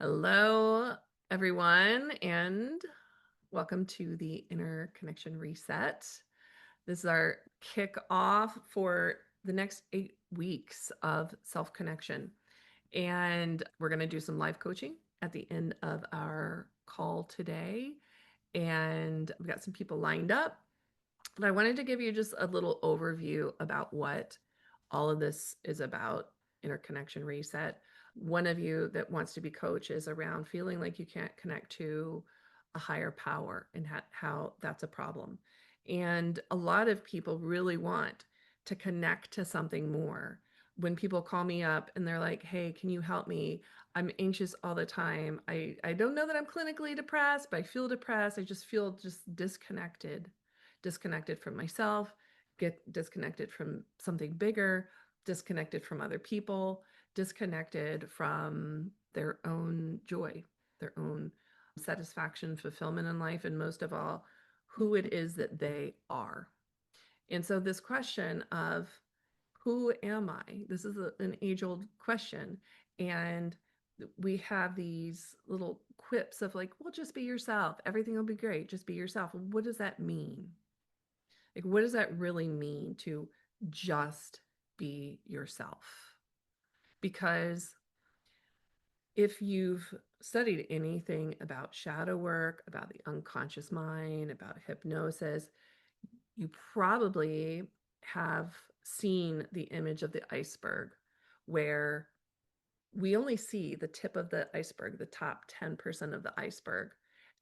Hello, everyone, and welcome to the Inner Connection Reset. This is our kickoff for the next 8 weeks of self connection. And we're going to do some live coaching at the end of our call today. And we've got some people lined up. But I wanted to give you just a little overview about what all of this is about. Interconnection reset. One of you that wants to be coach is around feeling like you can't connect to a higher power and how that's a problem. And a lot of people really want to connect to something more. When people call me up and they're like, hey, can you help me? I'm anxious all the time. I don't know that I'm clinically depressed, but I feel depressed. I just feel just disconnected from myself, get disconnected from something bigger, disconnected from other people, disconnected from their own joy, their own satisfaction, fulfillment in life, and most of all, who it is that they are. And so, this question of who am I? This is an age old question. And we have these little quips of like, well, just be yourself. Everything will be great. Just be yourself. What does that mean? Like, what does that really mean to just be yourself? Because if you've studied anything about shadow work, about the unconscious mind, about hypnosis, you probably have seen the image of the iceberg where we only see the tip of the iceberg, the top 10% of the iceberg.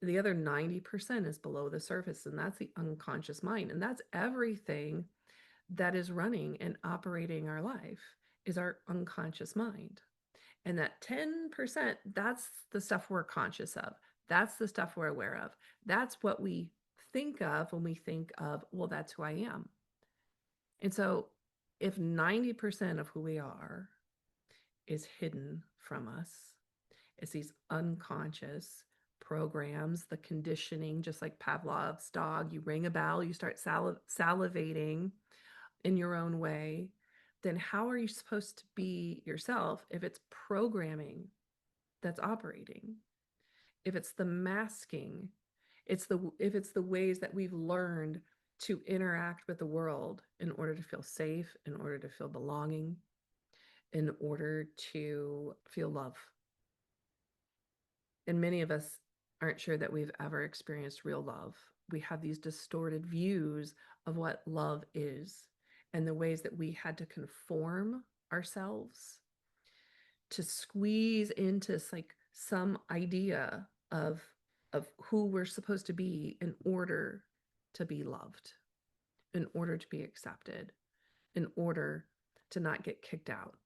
The other 90% is below the surface, and that's the unconscious mind. And that's everything that is running and operating our life is our unconscious mind. And that 10%, that's the stuff we're conscious of. That's the stuff we're aware of. That's what we think of when we think of, well, that's who I am. And so if 90% of who we are is hidden from us, it's these unconscious programs, the conditioning, just like Pavlov's dog, you ring a bell, you start salivating in your own way, then how are you supposed to be yourself if it's programming that's operating? If it's the masking, if it's the ways that we've learned to interact with the world in order to feel safe, in order to feel belonging, in order to feel love. And many of us aren't sure that we've ever experienced real love. We have these distorted views of what love is and the ways that we had to conform ourselves to squeeze into like some idea of who we're supposed to be in order to be loved, in order to be accepted, in order to not get kicked out.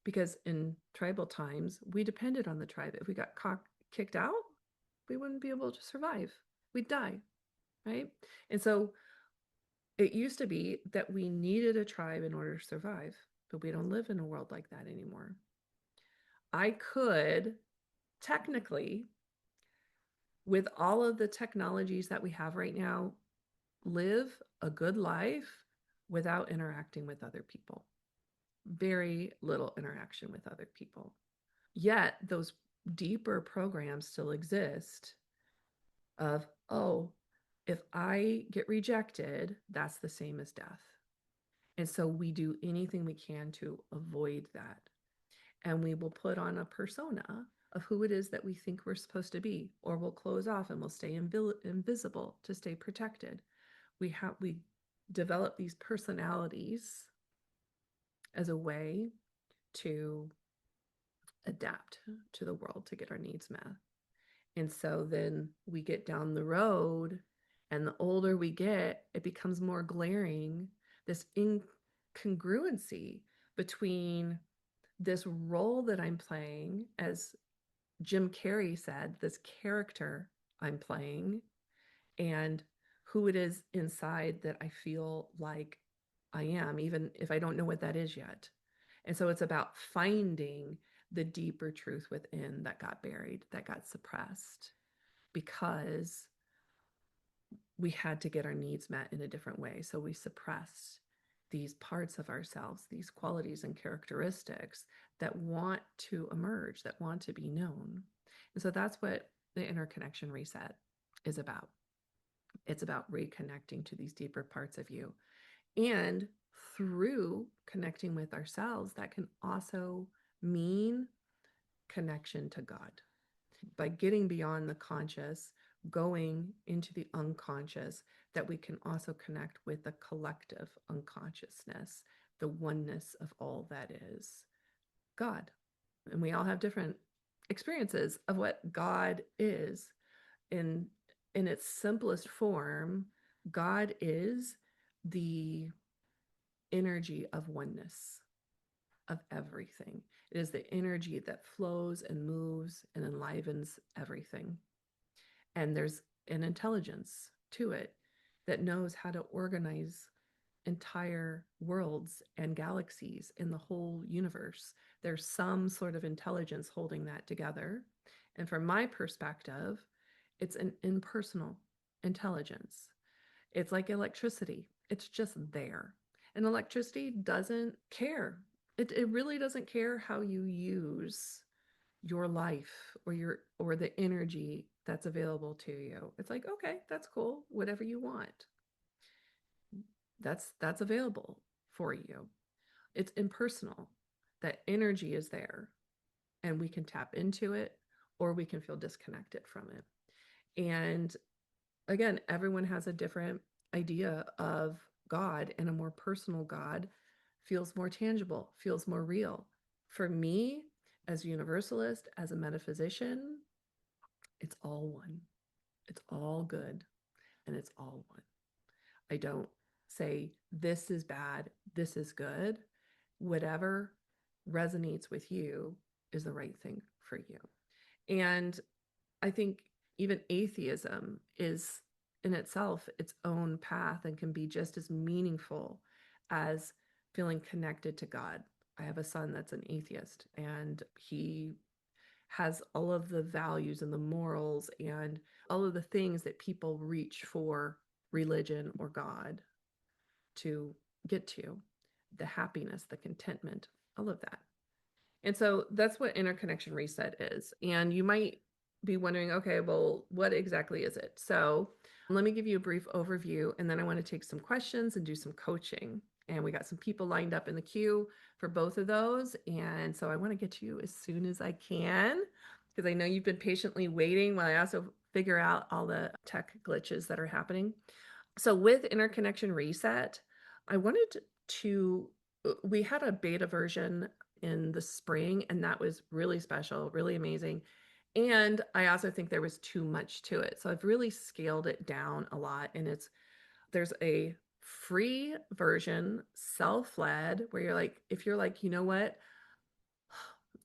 Because in tribal times, we depended on the tribe. If we got kicked out, we wouldn't be able to survive. We'd die, right? And so it used to be that we needed a tribe in order to survive, but we don't live in a world like that anymore. I could technically, with all of the technologies that we have right now, live a good life without interacting with other people. Very little interaction with other people. Yet those deeper programs still exist of, oh, if I get rejected, that's the same as death. And so we do anything we can to avoid that. And we will put on a persona of who it is that we think we're supposed to be, or we'll close off and we'll stay invisible to stay protected. We develop these personalities as a way to adapt to the world to get our needs met. And so then we get down the road, and the older we get, it becomes more glaring, this incongruency between this role that I'm playing, as Jim Carrey said, this character I'm playing, and who it is inside that I feel like I am, even if I don't know what that is yet. And so it's about finding the deeper truth within that got buried, that got suppressed, because we had to get our needs met in a different way. So we suppressed these parts of ourselves, these qualities and characteristics that want to emerge, that want to be known. And so that's what the interconnection reset is about. It's about reconnecting to these deeper parts of you. And through connecting with ourselves, that can also mean connection to God. By getting beyond the conscious, going into the unconscious, that we can also connect with the collective unconsciousness, the oneness of all that is God. And we all have different experiences of what God is. In its simplest form, God is the energy of oneness of everything. It is the energy that flows and moves and enlivens everything. And there's an intelligence to it that knows how to organize entire worlds and galaxies in the whole universe. There's some sort of intelligence holding that together. And from my perspective, it's an impersonal intelligence. It's like electricity, it's just there. And electricity doesn't care. It really doesn't care how you use your life or the energy that's available to you. It's like, okay, that's cool. Whatever you want. That's available for you. It's impersonal. That energy is there and we can tap into it or we can feel disconnected from it. And again, everyone has a different idea of God, and a more personal God feels more tangible, feels more real. For me, as a universalist, as a metaphysician, it's all one. It's all good and it's all one. I don't say this is bad, this is good. Whatever resonates with you is the right thing for you. And I think even atheism is in itself its own path and can be just as meaningful as feeling connected to God. I have a son that's an atheist, and he has all of the values and the morals and all of the things that people reach for religion or God to get to, the happiness, the contentment, all of that. And so that's what interconnection reset is. And you might be wondering, okay, well, what exactly is it? So let me give you a brief overview, and then I want to take some questions and do some coaching. And we got some people lined up in the queue for both of those. And so I want to get to you as soon as I can, because I know you've been patiently waiting while I also figure out all the tech glitches that are happening. So with interconnection reset, I wanted to, we had a beta version in the spring, and that was really special, really amazing. And I also think there was too much to it. So I've really scaled it down a lot. And there's a free version, self-led, where you're like, if you're like, you know what,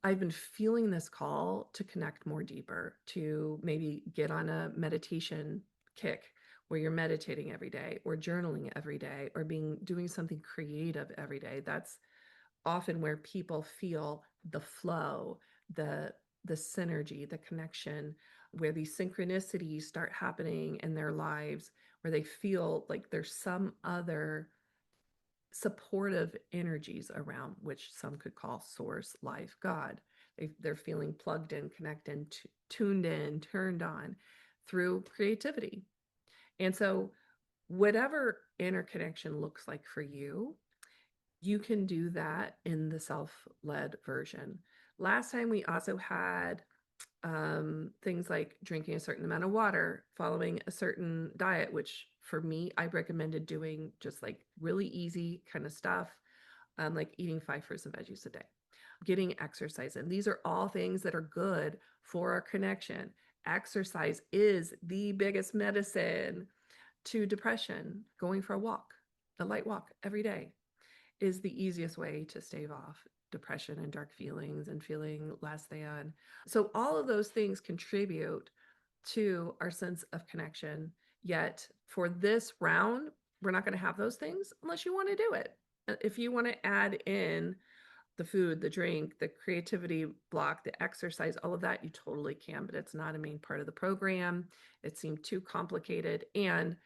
I've been feeling this call to connect more deeper, to maybe get on a meditation kick where you're meditating every day or journaling every day or doing something creative every day. That's often where people feel the flow, the synergy, the connection, where these synchronicities start happening in their lives, where they feel like there's some other supportive energies around, which some could call source, life, God. They're feeling plugged in, connected, tuned in, turned on through creativity. And so, whatever interconnection looks like for you, you can do that in the self-led version. Last time we also had things like drinking a certain amount of water, following a certain diet, which for me, I recommended doing just like really easy kind of stuff, like eating 5 fruits and veggies a day, getting exercise. And these are all things that are good for our connection. Exercise is the biggest medicine to depression. Going for a light walk every day is the easiest way to stave off depression and dark feelings and feeling less than. So all of those things contribute to our sense of connection. Yet for this round, we're not going to have those things unless you want to do it. If you want to add in the food, the drink, the creativity block, the exercise, all of that, you totally can, but it's not a main part of the program. It seemed too complicated. And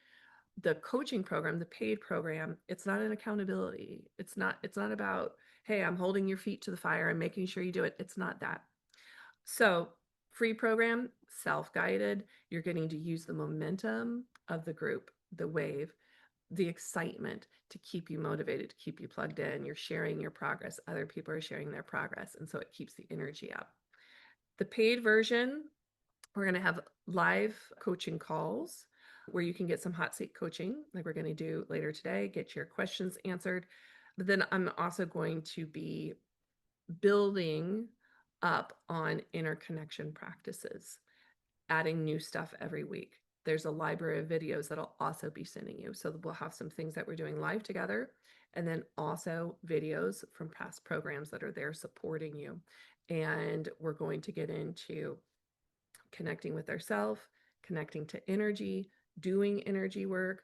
the coaching program, the paid program, it's not an accountability. It's not about, hey, I'm holding your feet to the fire and making sure you do it. It's not that. So, free program, self-guided. You're getting to use the momentum of the group, the wave, the excitement to keep you motivated, to keep you plugged in. You're sharing your progress. Other people are sharing their progress. And so it keeps the energy up. The paid version, we're going to have live coaching calls where you can get some hot seat coaching, like we're going to do later today, get your questions answered. But then I'm also going to be building up on interconnection practices, adding new stuff every week. There's a library of videos that I'll also be sending you. So we'll have some things that we're doing live together, and then also videos from past programs that are there supporting you. And we're going to get into connecting with ourselves, connecting to energy, doing energy work,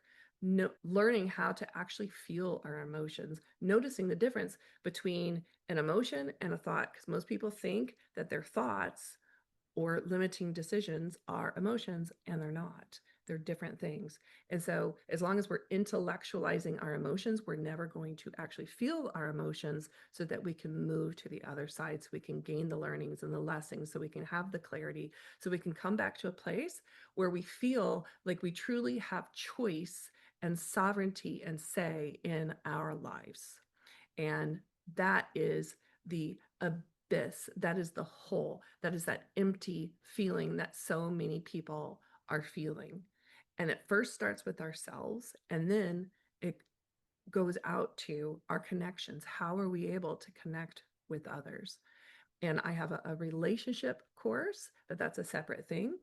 learning how to actually feel our emotions, noticing the difference between an emotion and a thought. Because most people think that their thoughts or limiting decisions are emotions, and they're not. They're different things. And so, as long as we're intellectualizing our emotions, we're never going to actually feel our emotions so that we can move to the other side, so we can gain the learnings and the lessons, so we can have the clarity, so we can come back to a place where we feel like we truly have choice and sovereignty and say in our lives. And that is the abyss. That is the hole. That is that empty feeling that so many people are feeling. And it first starts with ourselves, and then it goes out to our connections. How are we able to connect with others? And I have a relationship course, but that's a separate thing.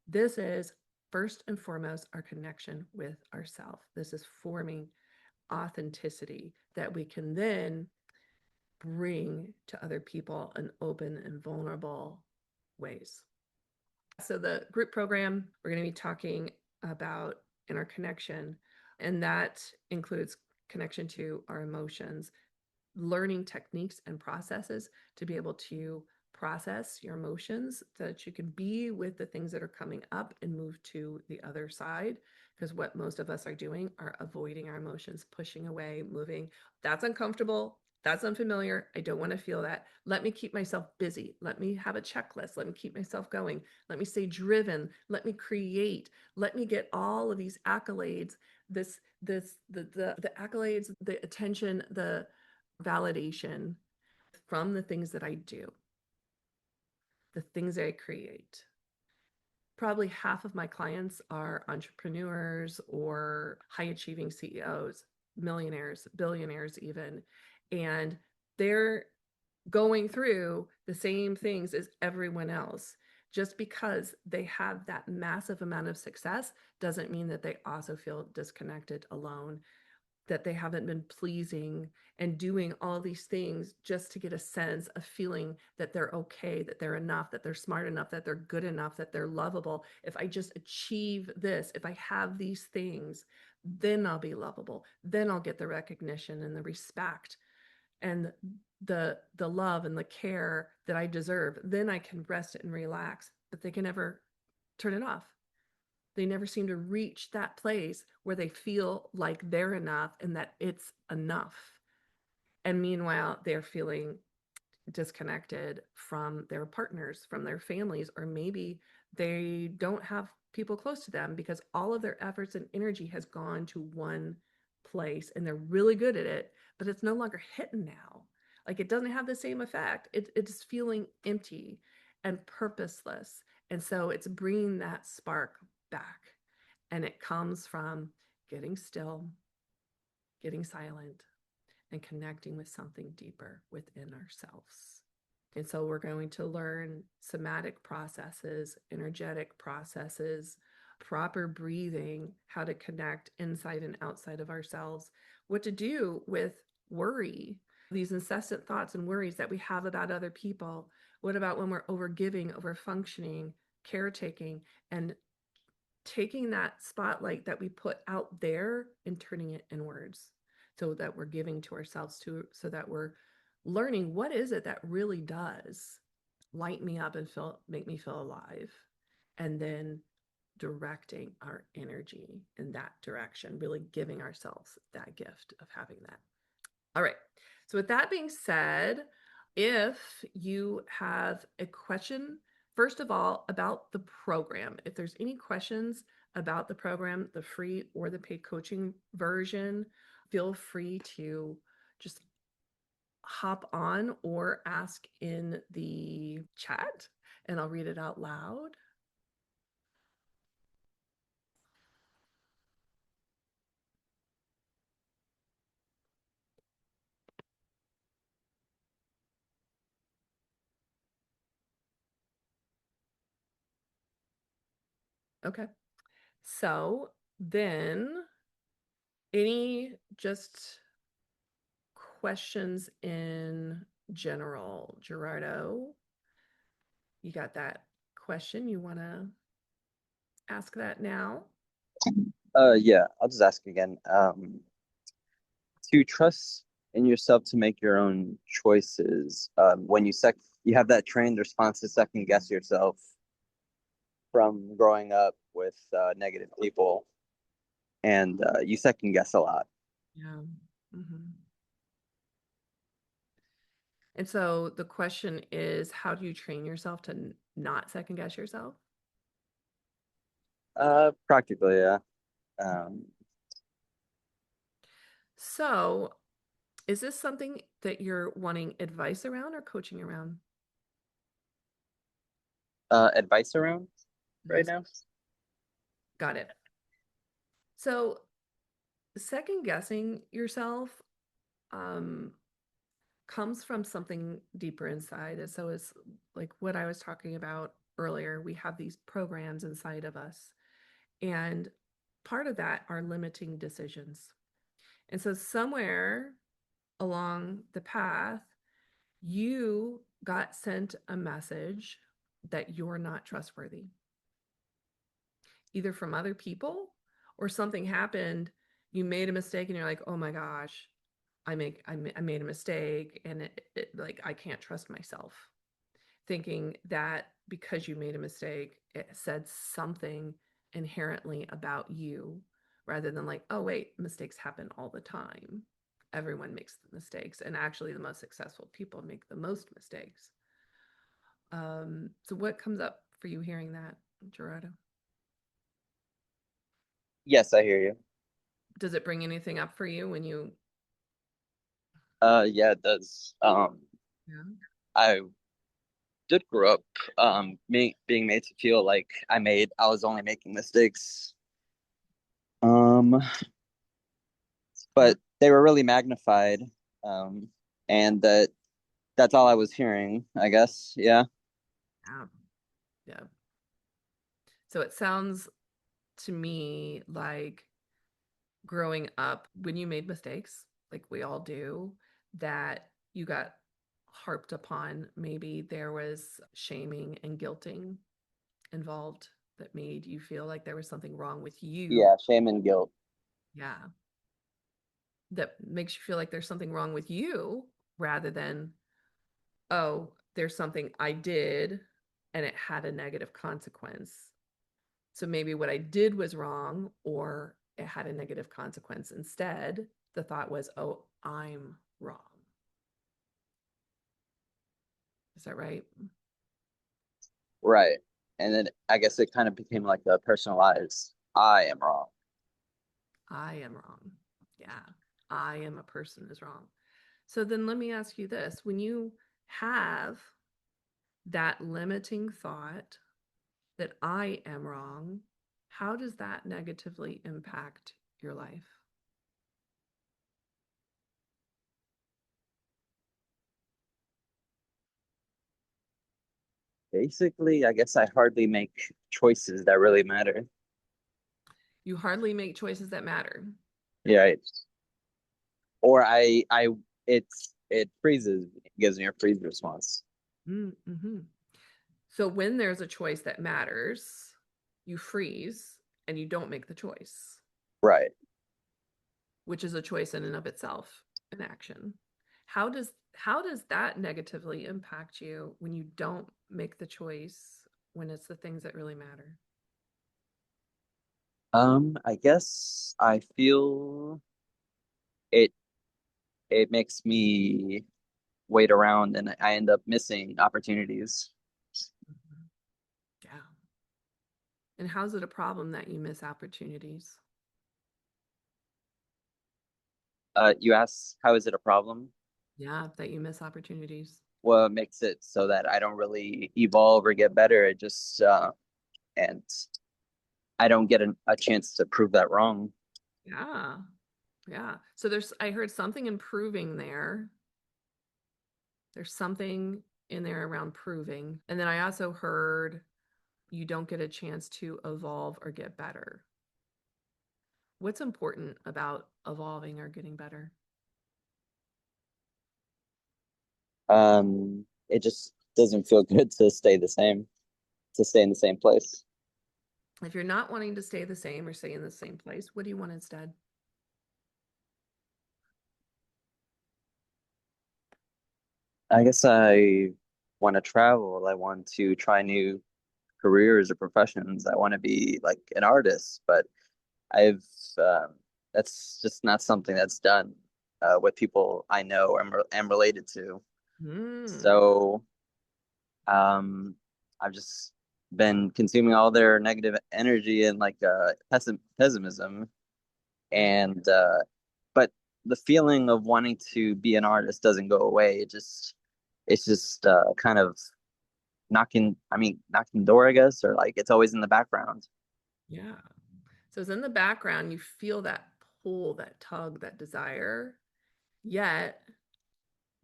This is first and foremost our connection with ourselves. This is forming authenticity that we can then bring to other people in open and vulnerable ways. So, the group program, we're going to be talking about interconnection, and that includes connection to our emotions, learning techniques and processes to be able to process your emotions so that you can be with the things that are coming up and move to the other side. Because what most of us are doing are avoiding our emotions, pushing away, moving. That's uncomfortable. That's unfamiliar. I don't want to feel that. Let me keep myself busy. Let me have a checklist. Let me keep myself going. Let me stay driven. Let me create. Let me get all of these accolades, the accolades, the attention, the validation from the things that I do, the things I create. Probably half of my clients are entrepreneurs or high achieving CEOs, millionaires, billionaires, even. And they're going through the same things as everyone else. Just because they have that massive amount of success doesn't mean that they also feel disconnected, alone, that they haven't been pleasing and doing all these things just to get a sense of feeling that they're okay, that they're enough, that they're smart enough, that they're good enough, that they're lovable. If I just achieve this, if I have these things, then I'll be lovable. Then I'll get the recognition and the respect and the love and the care that I deserve. Then I can rest and relax. But they can never turn it off. They never seem to reach that place where they feel like they're enough and that it's enough. And meanwhile, they're feeling disconnected from their partners, from their families, or maybe they don't have people close to them because all of their efforts and energy has gone to one place and they're really good at it, but it's no longer hitting now. Like it doesn't have the same effect. It's feeling empty and purposeless. And so it's bringing that spark back. And it comes from getting still, getting silent, and connecting with something deeper within ourselves. And so we're going to learn somatic processes, energetic processes, proper breathing, how to connect inside and outside of ourselves, what to do with worry, these incessant thoughts and worries that we have about other people. What about when we're over giving, over functioning, caretaking, and taking that spotlight that we put out there and turning it inwards so that we're giving to ourselves too, so that we're learning what is it that really does light me up and make me feel alive, and then directing our energy in that direction, really giving ourselves that gift of having that. All right. So, with that being said, if you have a question, first of all, about the program, if there's any questions about the program, the free or the paid coaching version, feel free to just hop on or ask in the chat and I'll read it out loud. Okay. So then, any just questions in general? Gerardo, you got that question? You want to ask that now? Yeah, I'll just ask again. To trust in yourself to make your own choices. When you have that trained response to second guess yourself from growing up with negative people, and you second guess a lot. Yeah. Hmm. And so the question is, how do you train yourself to not second guess yourself? Practically, yeah. Um, So, is this something that you're wanting advice around or coaching around? Advice around right Advice. now? Got it. So, second guessing yourself um, comes from something deeper inside. And so, it's like what I was talking about earlier. We have these programs inside of us, and part of that are limiting decisions. And so, somewhere along the path, you got sent a message that you're not trustworthy, either from other people or something happened. You made a mistake and you're like, oh my gosh, I made a mistake and like I can't trust myself. Thinking that because you made a mistake, it said something inherently about you rather than like, oh wait, mistakes happen all the time. Everyone makes mistakes, and actually, the most successful people make the most mistakes. So what comes up for you hearing that, Gerardo? Yes, I hear you. Does it bring anything up for you when you? Yeah, it does. Yeah. I did grow up being made to feel like I was only making mistakes. Um, Yeah. but they were really magnified. Um, and that's all I was hearing, I guess. Yeah. Yeah. Yeah. So it sounds to me like growing up, when you made mistakes, like we all do, that you got harped upon. Maybe there was shaming and guilting involved that made you feel like there was something wrong with you. Yeah, shame and guilt. Yeah. That makes you feel like there's something wrong with you rather than, oh, there's something I did and it had a negative consequence. So maybe what I did was wrong or it had a negative consequence. Instead, the thought was, oh, I'm wrong. Is that right? Right. And then I guess it kind of became like a personalized, I am wrong. I am wrong. Yeah. I am a person is wrong. So then let me ask you this. When you have that limiting thought that I am wrong, how does that negatively impact your life? Basically, I guess I hardly make choices that really matter. You hardly make choices that matter. Yeah. Or it freezes, gives me a freeze response. Mm-hmm. So when there's a choice that matters, you freeze and you don't make the choice, Right. which is a choice in and of itself, an action. How does that negatively impact you when you don't make the choice when it's the things that really matter? I guess I feel it it makes me wait around and I end up missing opportunities. Mhm. Yeah. And how's it a problem that you miss opportunities? You ask, how is it a problem? Yeah, that you miss opportunities. What makes it so that I don't really evolve or get better? It just and I don't get a chance to prove that wrong. Yeah. Yeah. So I heard something improving there. There's something in there around proving. And then I also heard you don't get a chance to evolve or get better. What's important about evolving or getting better? It just doesn't feel good to stay the same, to stay in the same place. If you're not wanting to stay the same or stay in the same place, what do you want instead? I guess I want to travel. I want to try new careers or professions. I want to be like an artist, but I've that's just not something that's done with people I know or am related to. Hmm. So I've just been consuming all their negative energy and like pessimism, Yeah. and but the feeling of wanting to be an artist doesn't go away. It's just kind of knocking the door, I guess, or like it's always in the background. Yeah. So it's in the background, you feel that pull, that tug, that desire, yet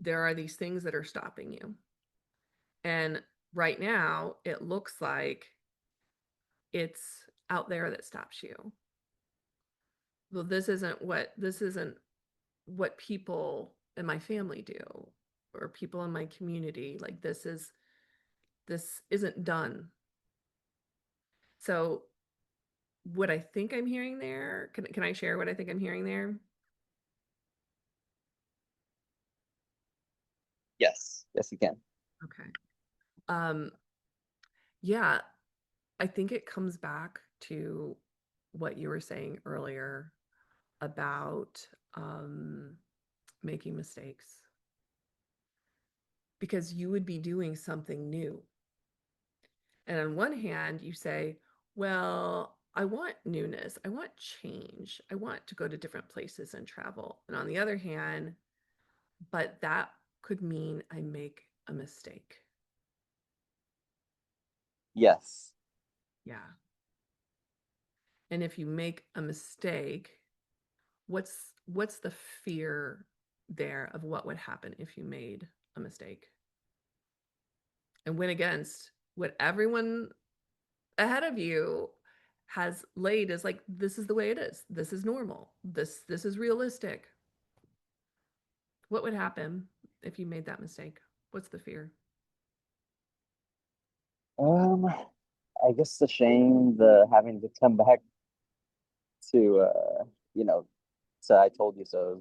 there are these things that are stopping you. And right now, it looks like it's out there that stops you. Well, this isn't what people in my family do or people in my community. Like this isn't done. So what I think I'm hearing there, can I share what I think I'm hearing there? Yes, yes, you can. Okay. Um, yeah, I think it comes back to what you were saying earlier about making mistakes because you would be doing something new. And on one hand, you say, well, I want newness, I want change, I want to go to different places and travel. And on the other hand, but that could mean I make a mistake. Yes. Yeah. And if you make a mistake, what's the fear there of what would happen if you made a mistake and went against what everyone ahead of you has laid as like this is the way it is, this is normal, this is realistic? What would happen if you made that mistake? What's the fear? Um, I guess the shame, the having to come back to you know, so I told you so.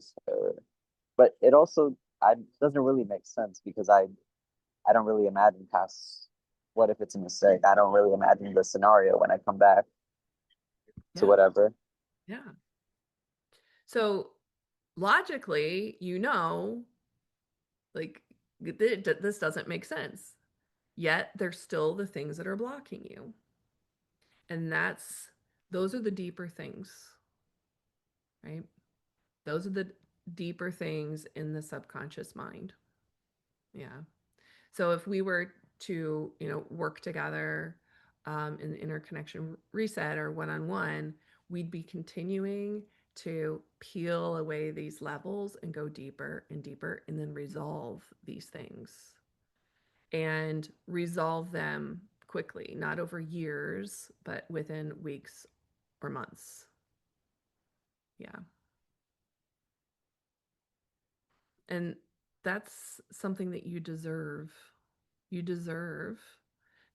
But it also I doesn't really make sense because I don't really imagine past what if it's a mistake. I don't really imagine the scenario when I come back to Yeah. whatever. Yeah. So logically, like this doesn't make sense. Yet there's still the things that are blocking you. And those are the deeper things, right? Those are the deeper things in the subconscious mind. Yeah. So if we were to, work together in the interconnection reset or one-on-one, we'd be continuing to peel away these levels and go deeper and deeper and then resolve these things and resolve them quickly, not over years, but within weeks or months. Yeah. And that's something that you deserve. You deserve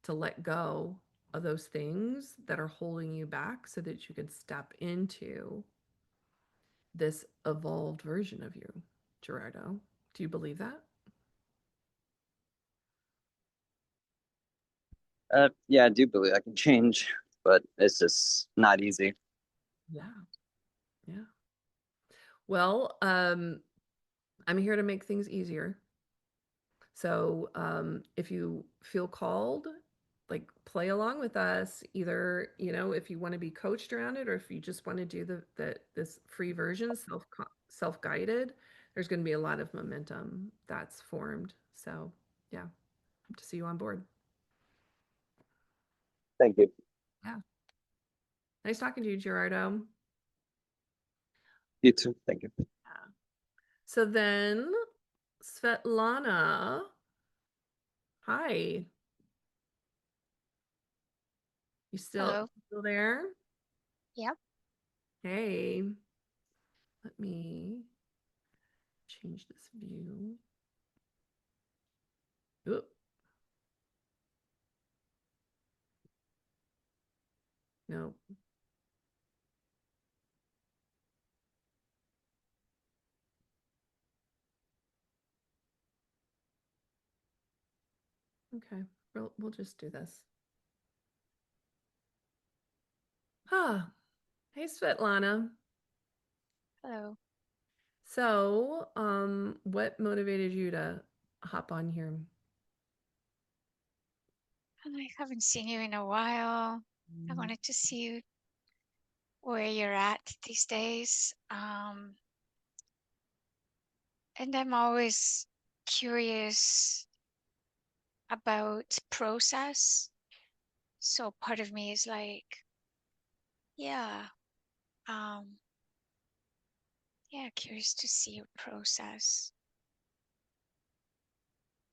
to let go of those things that are holding you back so that you can step into this evolved version of you, Gerardo. Do you believe that? Yeah, I do believe I can change, but it's just not easy. Yeah. Yeah. Well, I'm here to make things easier. So if you feel called, like play along with us, either, if you want to be coached around it or if you just want to do this free version, self-guided, there's going to be a lot of momentum that's formed. So yeah, hope to see you on board. Thank you. Yeah. Nice talking to you, Gerardo. You too. Thank you. Yeah. So then, Svetlana, hi. You still Hello. still there? Yep. Hey, let me change this view. Oop, no. Okay, we'll just do this. Ah, hey, Svetlana. Hello. So, what motivated you to hop on here? I haven't seen you in a while. I Mhm. wanted to see where you're at these days. And I'm always curious about process. So part of me is like, yeah, um, yeah, curious to see your process.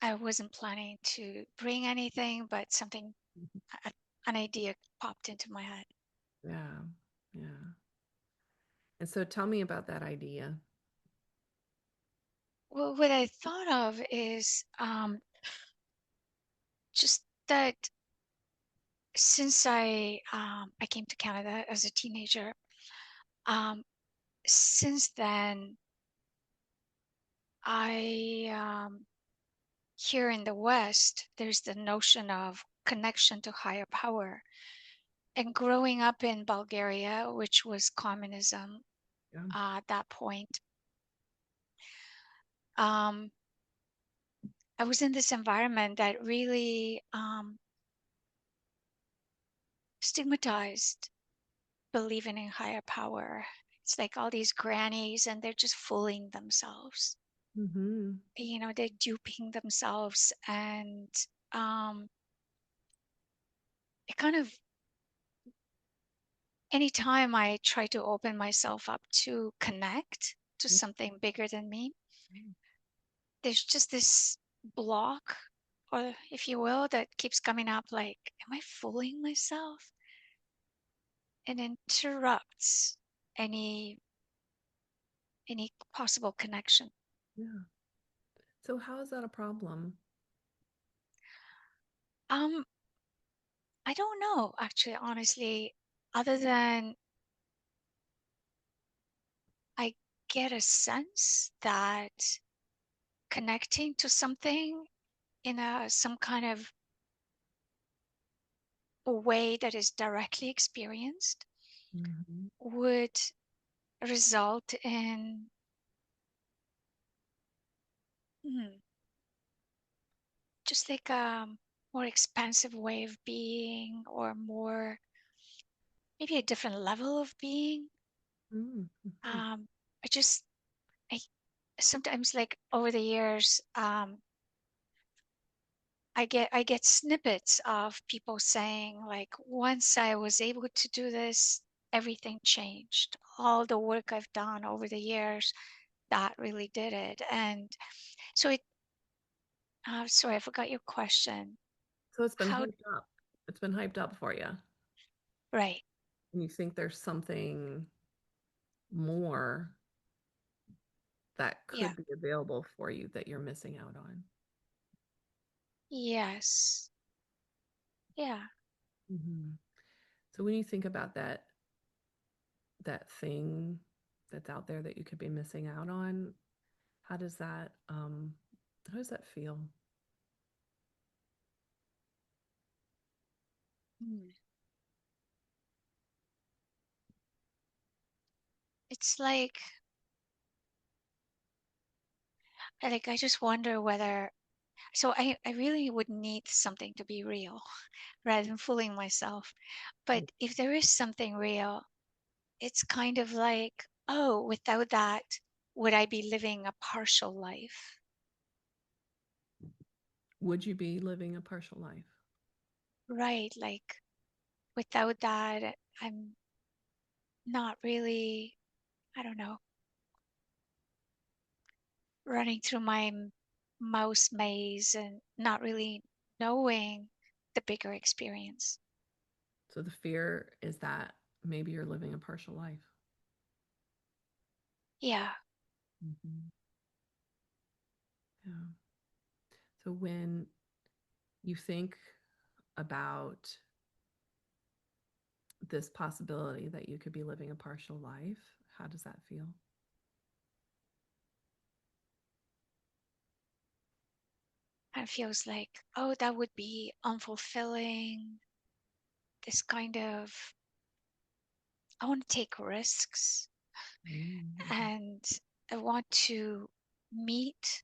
I wasn't planning to bring anything, but a- an idea popped into my head. Yeah, yeah. And so tell me about that idea. Well, what I thought of is just that since I came to Canada as a teenager, um, since then I here in the West, there's the notion of connection to higher power. And growing up in Bulgaria, which was communism Yeah. at that point, um, I was in this environment that really stigmatized believing in higher power. It's like all these grannies and they're just fooling themselves. Mm-hmm. They're duping themselves and um it kind of anytime I try to open myself up to connect to something bigger than me, there's just this block, or if you will, that keeps coming up like, am I fooling myself? And interrupts any any possible connection. Yeah. So how is that a problem? Um, I don't know, actually, honestly, other than I get a sense that connecting to something in some kind of a way that is directly experienced Mm-hmm. would result in hmm, just like a more expansive way of being or more maybe a different level of being. Mm-hmm. Um, I just I sometimes like over the years I get snippets of people saying like once I was able to do this, everything changed. All the work I've done over the years, that really did it. And so sorry, I forgot your question. So it's been How hyped up. It's been hyped up for you. right. And you think there's something more that Yeah. could be available for you that you're missing out on. Yes. Yeah. Hmm. So when you think about that thing that's out there that you could be missing out on, how does that how does that feel? Hmm. It's like Like I just wonder whether so I really would need something to be real rather than fooling myself. But if there is something real, it's kind of like, oh, without that, would I be living a partial life? Would you be living a partial life? Right. Like without that, I'm not really, I don't know, running through my mouse maze and not really knowing the bigger experience. So the fear is that maybe you're living a partial life. Yeah. Mhm. Yeah. So when you think about this possibility that you could be living a partial life, how does that feel? And it feels like, oh, that would be unfulfilling. This kind of, I want to take risks Mhm. and I want to meet,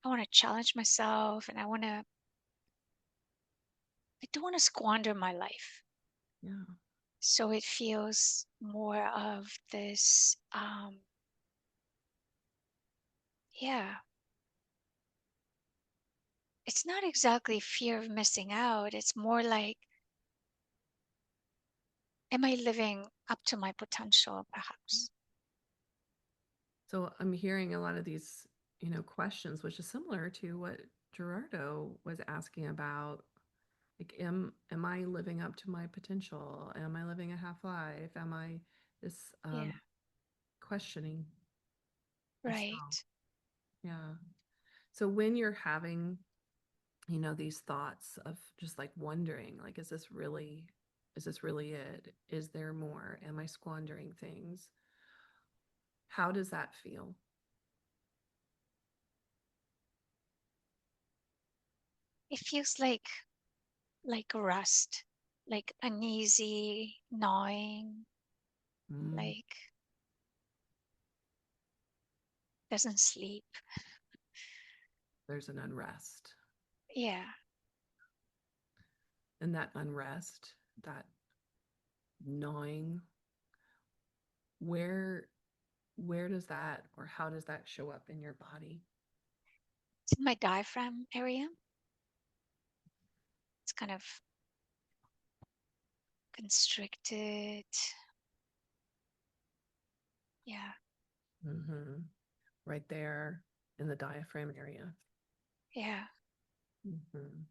I want to challenge myself and I don't want to squander my life. Yeah. So it feels more of this, yeah, it's not exactly fear of missing out. It's more like, am I living up to my potential, perhaps? So I'm hearing a lot of these, questions, which is similar to what Gerardo was asking about. Like, am I living up to my potential? Am I living a half life? Am I this Yeah, questioning of self? right. Yeah. So when you're having, these thoughts of just like wondering, like, is this really it? Is there more? Am I squandering things? How does that feel? It feels like rust, like uneasy, gnawing, Mm, like doesn't sleep. there's an unrest. Yeah. And that unrest, that gnawing, where where does that or how does that show up in your body? It's in my diaphragm area. It's kind of constricted. Yeah. Hmm. Right there in the diaphragm area. Yeah. Hmm.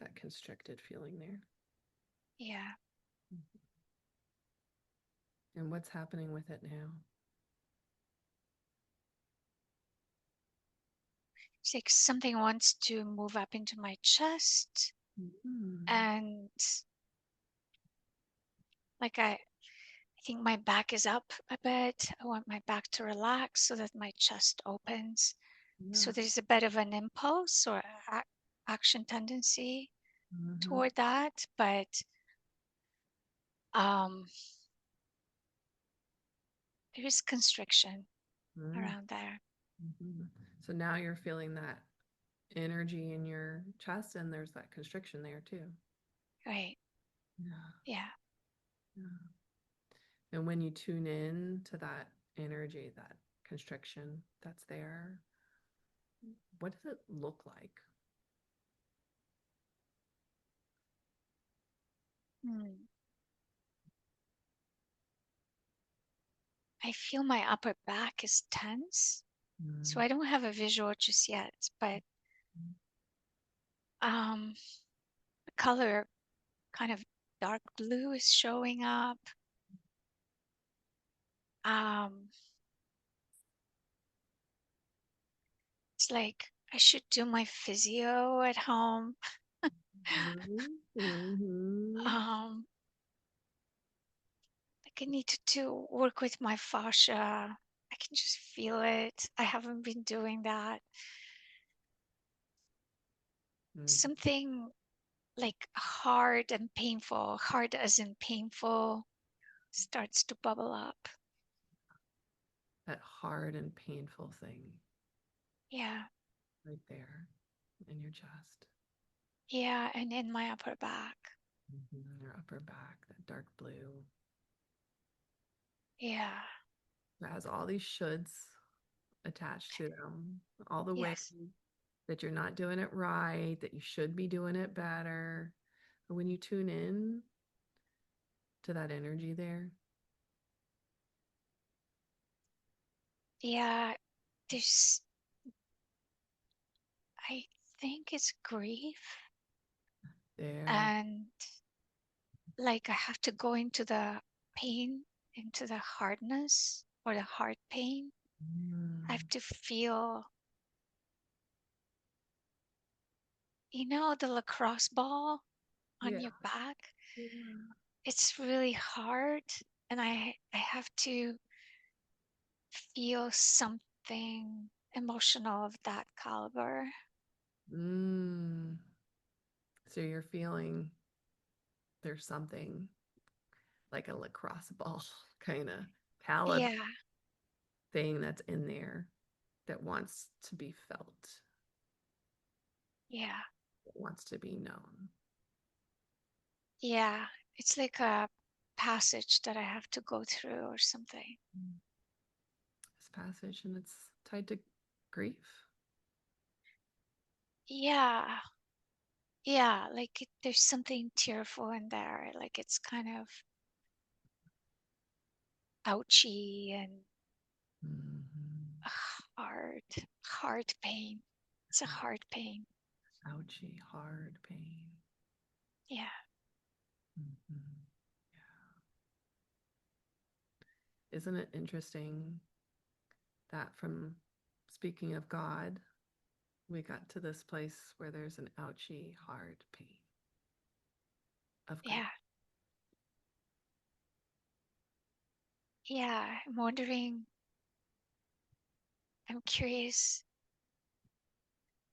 That constricted feeling there. Yeah. And what's happening with it now? It's like something wants to move up into my chest Mhm. and like I think my back is up a bit. I want my back to relax so that my chest opens. So Yeah. there's a bit of an impulse or action tendency Hmm. toward that, but um, there is constriction Hmm. around there. So now you're feeling that energy in your chest, and there's that constriction there too. Right. Yeah. Yeah. Yeah. And when you tune in to that energy, that constriction that's there, what does it look like? Hmm. I feel my upper back is tense. So Mm. I don't have a visual just yet, but um, the color kind of dark blue is showing up. Um, it's like I should do my physio at home. Mhm. Mhm. Um, like I need to work with my fascia. I can just feel it. I haven't been doing that. Mm. Something like hard and painful, hard as in painful, starts to bubble up. That hard and painful thing. Yeah. right there in your chest, Yeah. And in my upper back. your upper back, that dark blue. Yeah. It has all these shoulds attached to them, all the ways Yes. that you're not doing it right, that you should be doing it better. But when you tune in to that energy there, Yeah. There's, I think it's grief. there, And like I have to go into the pain, into the hardness or the heart pain. I have mm, to feel, the lacrosse ball on yeah, your back. yeah. It's really hard. And I have to feel something emotional of that caliber. Mm. So you're feeling there's something like a lacrosse ball kind of palette Yeah. thing that's in there that wants to be felt, Yeah. that wants to be known. Yeah. It's like a passage that I have to go through or something. This passage, and it's tied to grief. Yeah. Yeah. Like there's something tearful in there. Like it's kind of ouchy and Mhm. hard, hard pain. It's a hard pain. Ouchy, hard pain. Yeah. Mhm. Isn't it interesting that from speaking of God, we got to this place where there's an ouchy, hard pain of grief? Yeah. Yeah. I'm wondering, I'm curious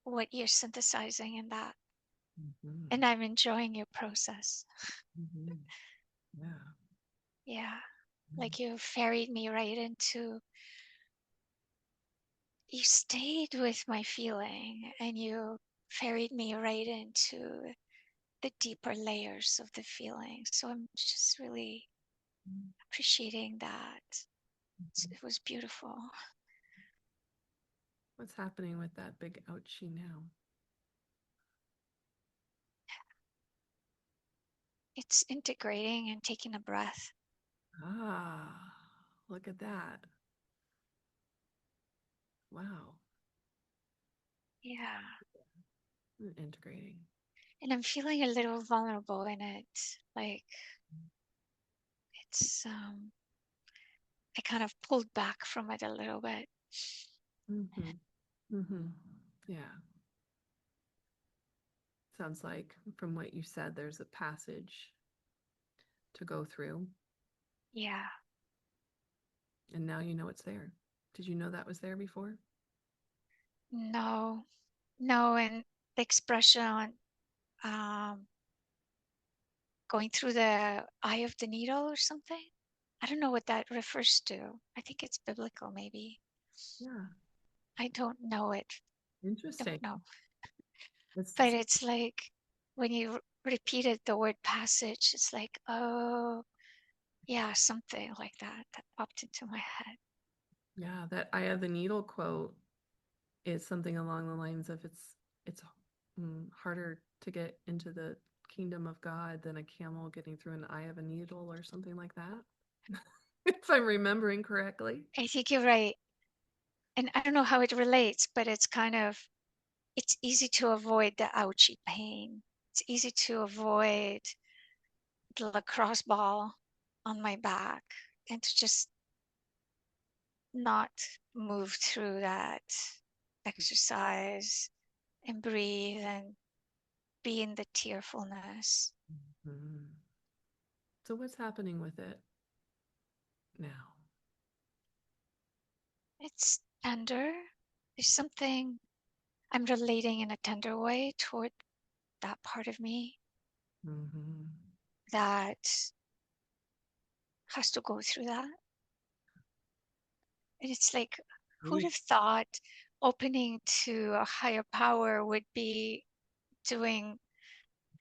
what you're synthesizing in that. Mhm. And I'm enjoying your process. Mhm. Yeah. Yeah. Mm. Like you ferried me right into, you stayed with my feeling and you ferried me right into the deeper layers of the feeling. So I'm just really appreciating that. It was beautiful. What's happening with that big ouchie now? It's integrating and taking a breath. Ah, look at that. Wow. Yeah. Integrating. And I'm feeling a little vulnerable in it. Like it's I kind of pulled back from it a little bit. Mm-hmm. Mm-hmm. Yeah. Sounds like from what you said, there's a passage to go through, Yeah. and now you know it's there. Did you know that was there before? No. No, and the expression um going through the eye of the needle or something. I don't know what that refers to. I think it's biblical maybe. Yeah. I don't know it. Don't Interesting. know. But It's it's like when you repeated the word passage, it's like, oh, yeah, something like that that popped into my head. yeah, that eye of the needle quote is something along the lines of it's harder to get into the kingdom of God than a camel getting through an eye of a needle or something like that. If I'm remembering correctly. I think you're right. And I don't know how it relates, but it's kind of, it's easy to avoid the ouchy pain. It's easy to avoid the lacrosse ball on my back and to just not move through that exercise and breathe and be in the tearfulness. Mhm. So what's happening with it now? It's tender. There's something I'm relating in a tender way toward that part of me Hmm. that has to go through that. And it's like, who'd Grief. have thought opening to a higher power would be doing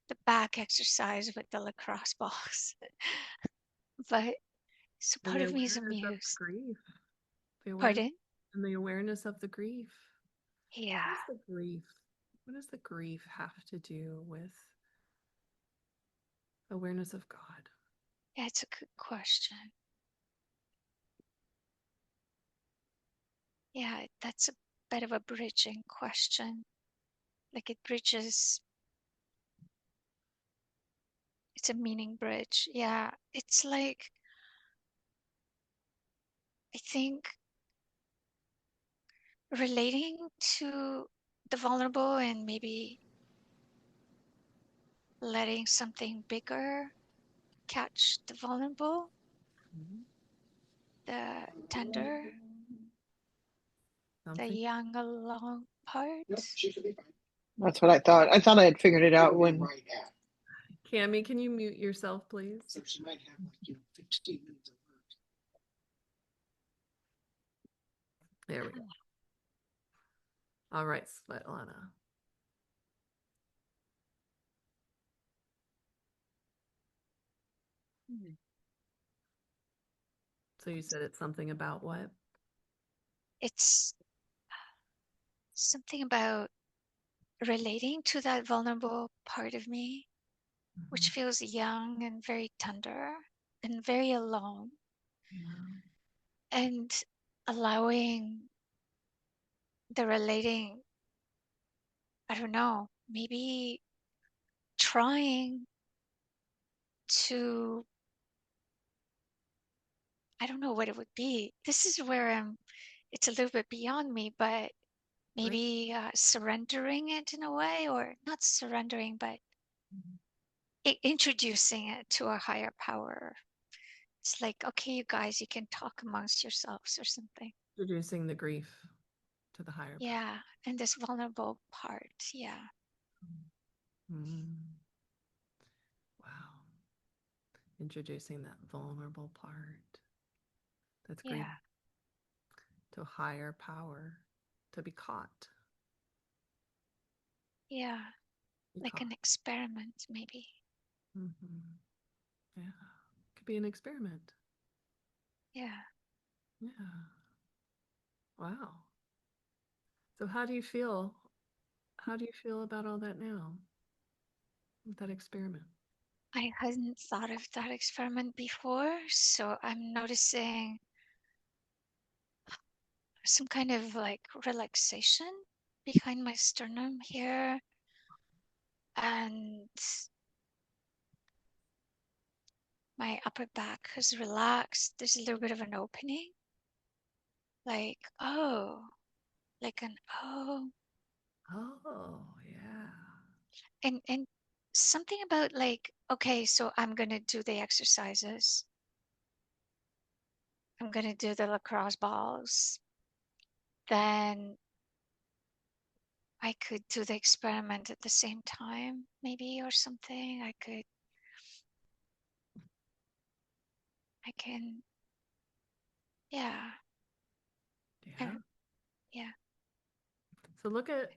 the back exercise with the lacrosse balls. But so And part the of me is awareness of the amused. grief. The awareness Pardon? and the awareness of the grief. Yeah, What is the grief? What does the grief have to do with awareness of God? yeah, it's a good question. Yeah, that's a bit of a bridging question. Like it bridges, it's a meaning bridge. Yeah, it's like, I think relating to the vulnerable and maybe letting something bigger catch the vulnerable, Mhm. the tender, the Something. young alone part. That's what I thought. I thought I had figured it out when. Cami, can you mute yourself, please? There we go. All right, Svetlana. So you said it's something about what? It's something about relating to that vulnerable part of me, which feels young and very tender and very alone, Yeah. and allowing the relating, I don't know, maybe trying to, I don't know what it would be. This is where it's a little bit beyond me, but Right. maybe surrendering it in a way, or not surrendering, but introducing it to a higher power. It's like, okay, you guys, you can talk amongst yourselves or something. Introducing the grief to the higher power. Yeah, and this vulnerable part. Yeah, Mm. Wow. Introducing that vulnerable part that's yeah, grieving to a higher power to be caught. yeah. Be Like caught. an experiment, maybe. Mm-hmm. Yeah. Could be an experiment. Yeah. Yeah. Wow. So how do you feel? How do you feel about all that now? With that experiment? I hadn't thought of that experiment before, so I'm noticing some kind of like relaxation behind my sternum here, and my upper back has relaxed. There's a little bit of an opening, like, oh, like an oh, Oh, yeah. and something about like, okay, so I'm gonna do the exercises. I'm gonna do the lacrosse balls. Then I could do the experiment at the same time, maybe, or something. I can, yeah, I Yeah. don't, yeah, So look at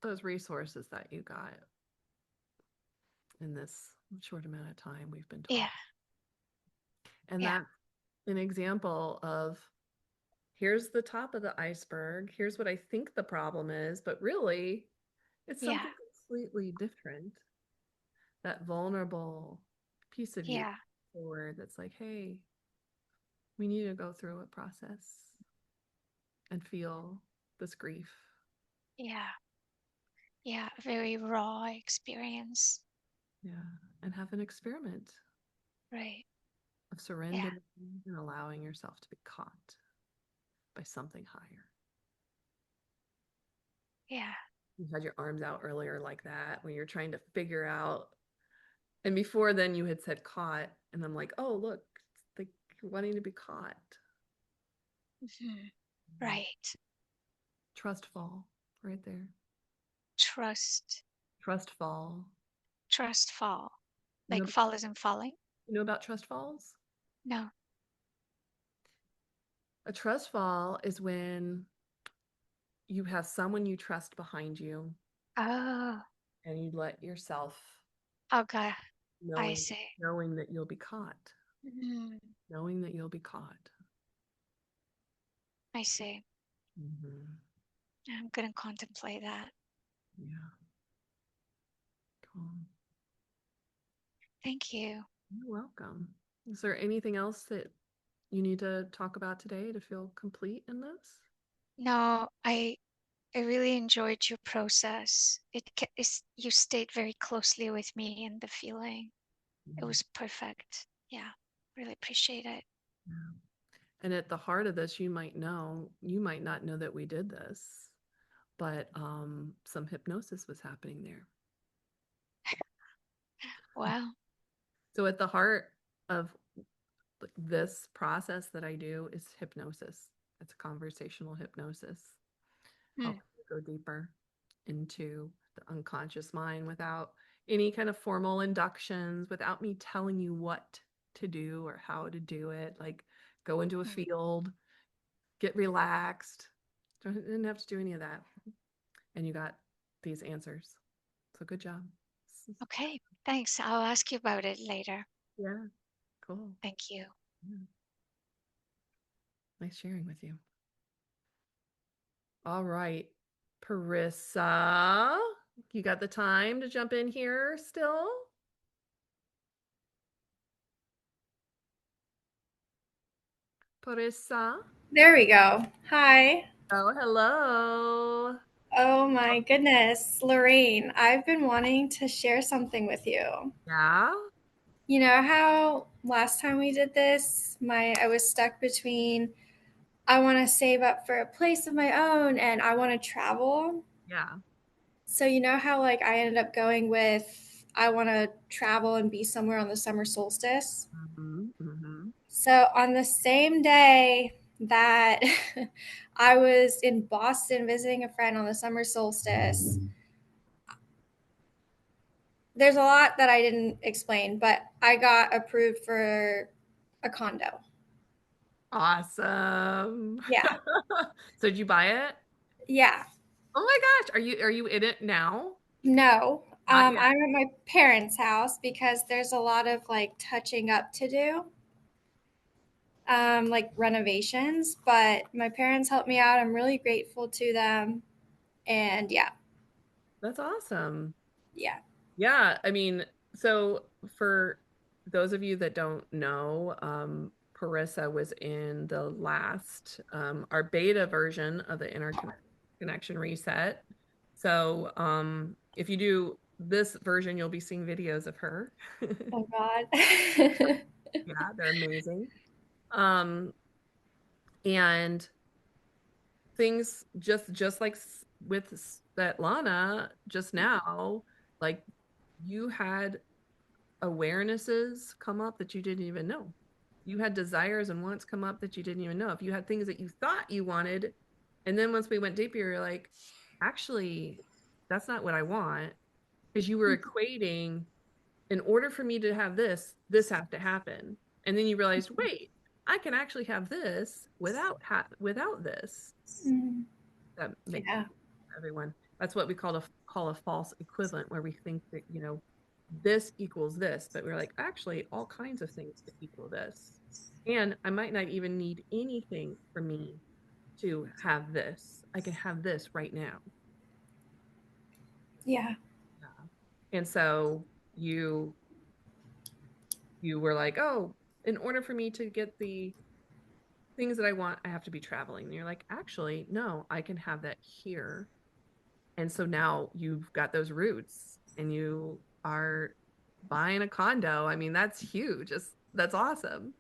those resources that you got in this short amount of time we've been yeah, talking. And yeah, that's an example of here's the top of the iceberg. Here's what I think the problem is, but really it's yeah, something completely different. That vulnerable piece of you yeah, forward that's like, hey, we need to go through a process and feel this grief. yeah, yeah. A very raw experience. Yeah. And have an experiment Right. of Yeah, surrendering and allowing yourself to be caught by something higher. yeah. You had your arms out earlier like that when you're trying to figure out. And before then, you had said caught. And I'm like, oh, look, it's like you're wanting to be caught. Hmm. Right. Trust fall right there. Trust, Trust fall. trust fall. You Like know, fall isn't falling. you know about trust falls? No. A trust fall is when you have someone you trust behind you, Oh, and you let yourself okay. I knowing see. knowing that you'll be caught, Mm, knowing that you'll be caught. I see. Hmm. I'm gonna contemplate that. Yeah. Cool. Thank you. You're welcome. Is there anything else that you need to talk about today to feel complete in this? No, I really enjoyed your process. You stayed very closely with me in the feeling. It Mhm. was perfect. Yeah, really appreciate it. Yeah. And at the heart of this, you might not know that we did this, but some hypnosis was happening there. Wow. So at the heart of this process that I do is hypnosis. It's a conversational hypnosis, Hmm. helping you go deeper into the unconscious mind without any kind of formal inductions, without me telling you what to do or how to do it. Like go into a Hmm. field, get relaxed. Didn't have to do any of that. And you got these answers. So good job. Okay, thanks. I'll ask you about it later. Yeah, cool. Thank you. Yeah. Nice sharing with you. All right, Parissa, you got the time to jump in here still? Parissa? There we go. Hi. Oh, hello. Oh my goodness, Lorraine, I've been wanting to share something with you. Yeah, You know how last time we did this, I was stuck between I want to save up for a place of my own and I want to travel. yeah. So you know how like I ended up going with I want to travel and be somewhere on the summer solstice. Hmm. Hmm. So on the same day that I was in Boston visiting a friend on the summer solstice, there's a lot that I didn't explain, but I got approved for a condo. Awesome. Yeah. So did you buy it? Yeah. Oh my gosh, are you in it now? No. Not yet. I'm at my parents' house because there's a lot of like touching up to do, like renovations. But my parents helped me out. I'm really grateful to them. And yeah, That's awesome. yeah. Yeah, I mean, so for those of you that don't know, Parissa was in the last, our beta version of the interconnection reset. So, if you do this version, you'll be seeing videos of her. Oh God. Yeah, they're amazing. Um, and things just like with Svetlana just now, like you had awarenesses come up that you didn't even know. You had desires and wants come up that you didn't even know. If you had things that you thought you wanted, and then once we went deeper, you're like, actually, that's not what I want. Because you were equating, in order for me to have this has to happen. And then you realized, wait, I can actually have this without this. Mm, That makes yeah. everyone. That's what we call a false equivalent, where we think that, this equals this, but we're like, actually, all kinds of things could equal this. And I might not even need anything for me to have this. I can have this right now. Yeah. Yeah. And so you you were like, oh, in order for me to get the things that I want, I have to be traveling. And you're like, actually, no, I can have that here. And so now you've got those roots and you are buying a condo. I mean, that's huge. That's awesome.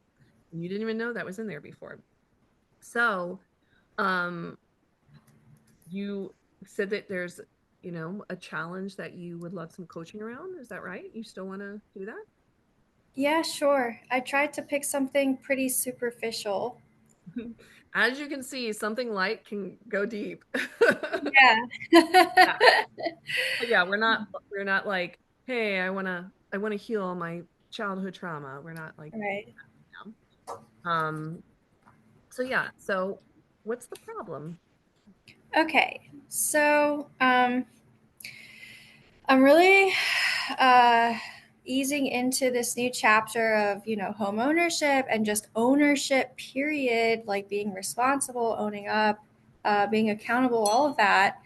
And you didn't even know that was in there before. So, um, you said that there's, a challenge that you would love some coaching around. Is that right? You still want to do that? Yeah, sure. I tried to pick something pretty superficial. As you can see, something light can go deep. Yeah. Yeah. But yeah, we're not like, hey, I want to heal my childhood trauma. We're not like Right. that. So yeah, so what's the problem? Okay, so I'm really easing into this new chapter of, home ownership and just ownership, period, like being responsible, owning up, being accountable, all of that.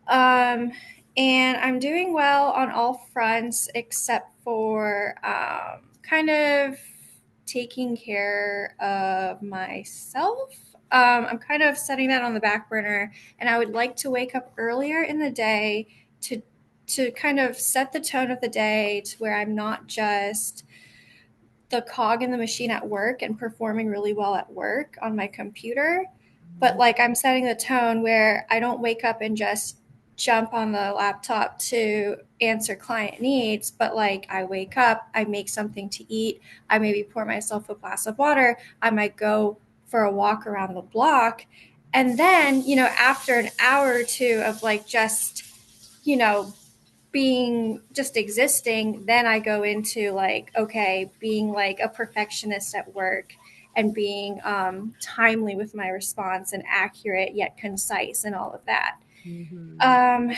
Um, and I'm doing well on all fronts except for kind of taking care of myself. I'm kind of setting that on the back burner, and I would like to wake up earlier in the day to kind of set the tone of the day to where I'm not just the cog in the machine at work and performing really well at work on my computer, but like I'm setting the tone where I don't wake up and just jump on the laptop to answer client needs, but like I wake up, I make something to eat, I maybe pour myself a glass of water, I might go for a walk around the block. And then, after an hour or two of like just, you know, being just existing, then I go into like, okay, being like a perfectionist at work and being timely with my response and accurate yet concise and all of that. Mm-hmm.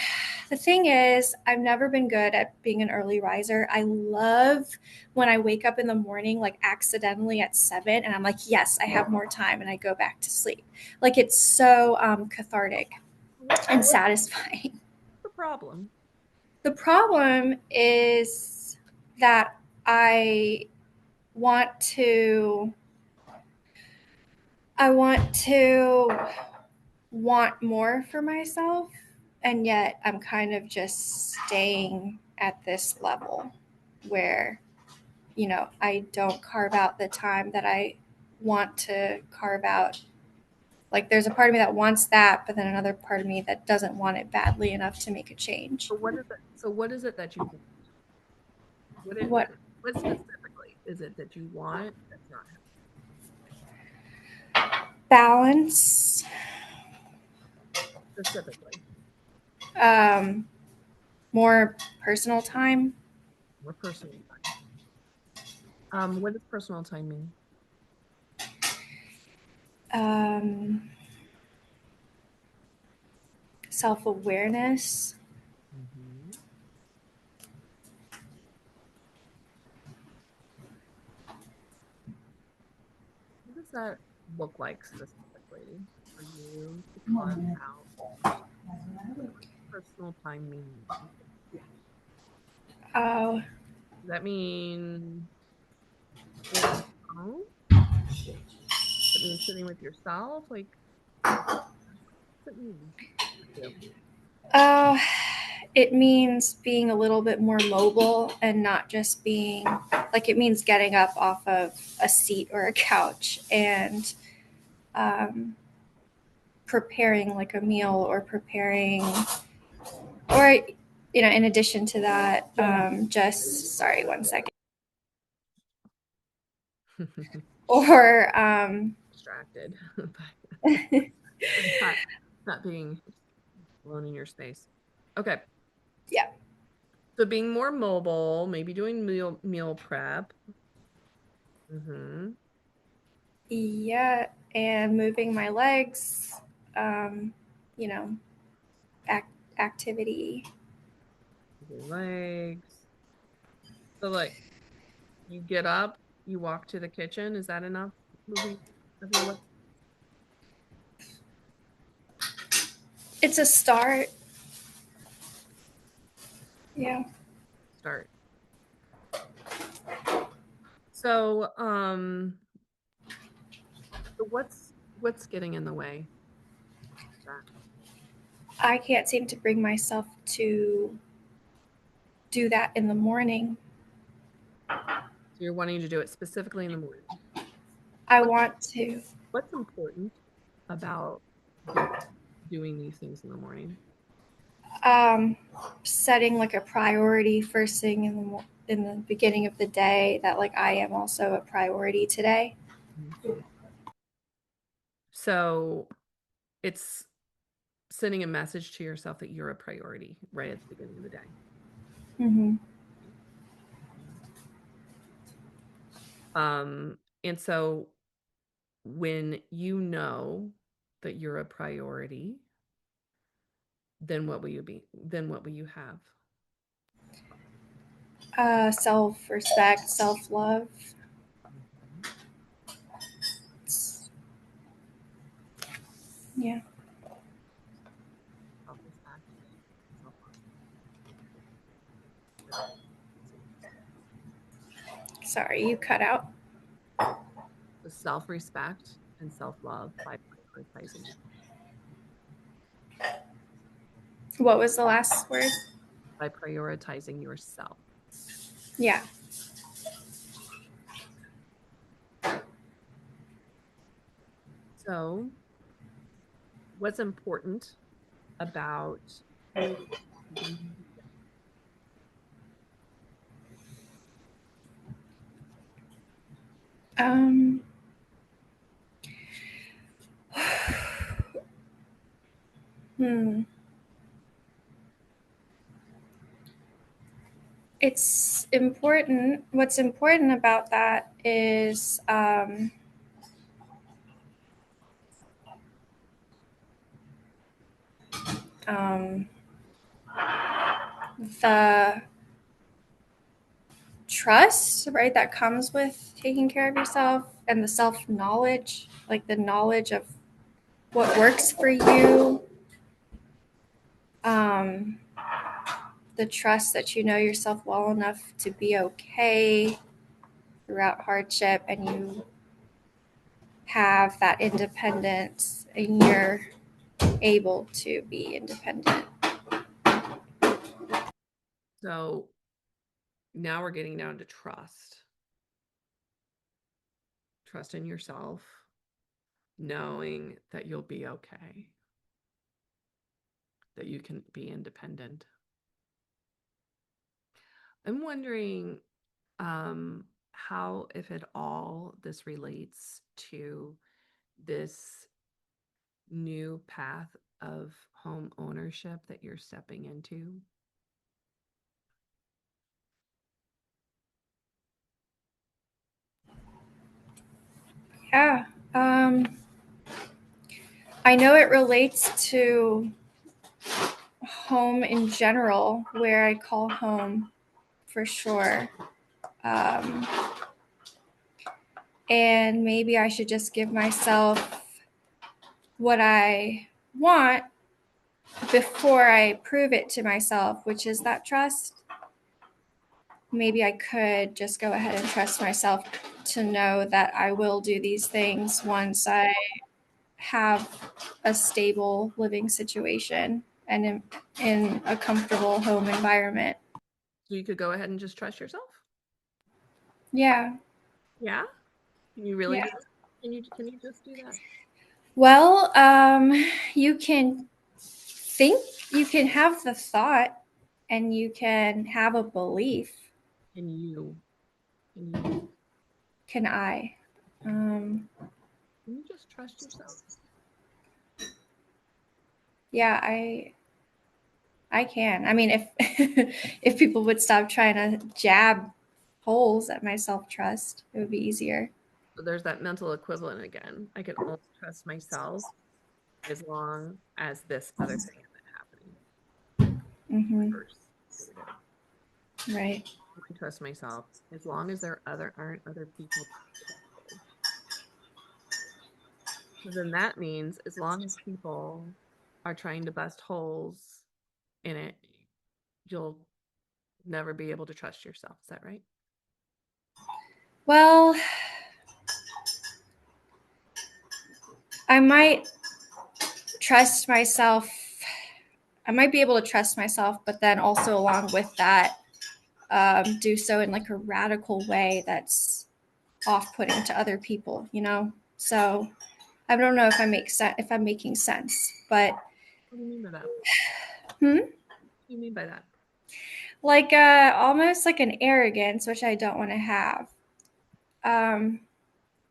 The thing is, I've never been good at being an early riser. I love when I wake up in the morning, like accidentally at 7, and I'm like, yes, I have more time, and I go back to sleep. Like it's so cathartic and satisfying. The problem. The problem is that I want to I want to want more for myself, and yet I'm kind of just staying at this level where I don't carve out the time that I want to carve out. Like there's a part of me that wants that, but then another part of me that doesn't want it badly enough to make a change. So what is it? So what is it that you want? What What specifically is it that you want that's not balance, specifically? more personal time. More personal time. What does personal time mean? um, Self-awareness. Mm-hmm. What does that look like specifically for you to carve out personal time meaning? Oh, Does that mean being alone? Does it mean sitting with yourself? Like, what's it mean for you? oh, it means being a little bit more mobile and not just being like it means getting up off of a seat or a couch and um, preparing like a meal or preparing or in addition to that, just sorry, one second. Or Distracted not, not being alone in your space. Okay. yeah, So being more mobile, maybe doing meal prep. Mm-hmm. yeah, and moving my legs, um, you know, activity. Your legs. So like you get up, you walk to the kitchen. Is that enough moving of your legs? It's a start. Yeah. Start. So so what's getting in the way of that? I can't seem to bring myself to do that in the morning. So you're wanting to do it specifically in the morning. I What want to what's important about do, doing these things in the morning? um, setting like a priority first thing in the beginning of the day that like I am also a priority today. Mhm. So it's sending a message to yourself that you're a priority right at the beginning of the day. Mm-hmm. And so when you know that you're a priority, then what will you be? Then what will you have? Self-respect, self-love. Yeah. Self-respect, self-love. Sorry, you cut out. So self-respect and self-love by prioritizing. What was the last word? By prioritizing yourself. Yeah. So, what's important about who Um. Hmm. It's important. What's important about that is um, the trust, right, that comes with taking care of yourself, and the self knowledge, like the knowledge of what works for you. Um, the trust that you know yourself well enough to be okay throughout hardship, and you have that independence, and you're able to be independent. So now we're getting down to trust. Trust in yourself, knowing that you'll be okay, that you can be independent. I'm wondering how, if at all, this relates to this new path of home ownership that you're stepping into. Yeah. I know it relates to home in general, where I call home for sure. Um, and maybe I should just give myself what I want before I prove it to myself, which is that trust. Maybe I could just go ahead and trust myself to know that I will do these things once I have a stable living situation and in a comfortable home environment. So you could go ahead and just trust yourself. Yeah. Yeah. Can you really Yeah. do that? Can you just do that? Well, you can think, you can have the thought, and you can have a belief. Can you? Can you? Can I? Um, Can you just trust yourself? yeah, I can. I mean, if if people would stop trying to jab holes at my self trust, it would be easier. So there's that mental equivalent again. I can only trust myself as long as this other thing isn't happening. Mm-hmm. Reverse. Here it is. Right. I trust myself as long as there aren't other people. So then that means as long as people are trying to bust holes in it, you'll never be able to trust yourself. Is that right? Well, I might trust myself. I might be able to trust myself, but then also along with that, do so in like a radical way that's off-putting to other people, you know. So I don't know if I make sense, if I'm making sense, but What do you mean by that? hmm? What do you mean by that? Like almost like an arrogance, which I don't want to have. Um,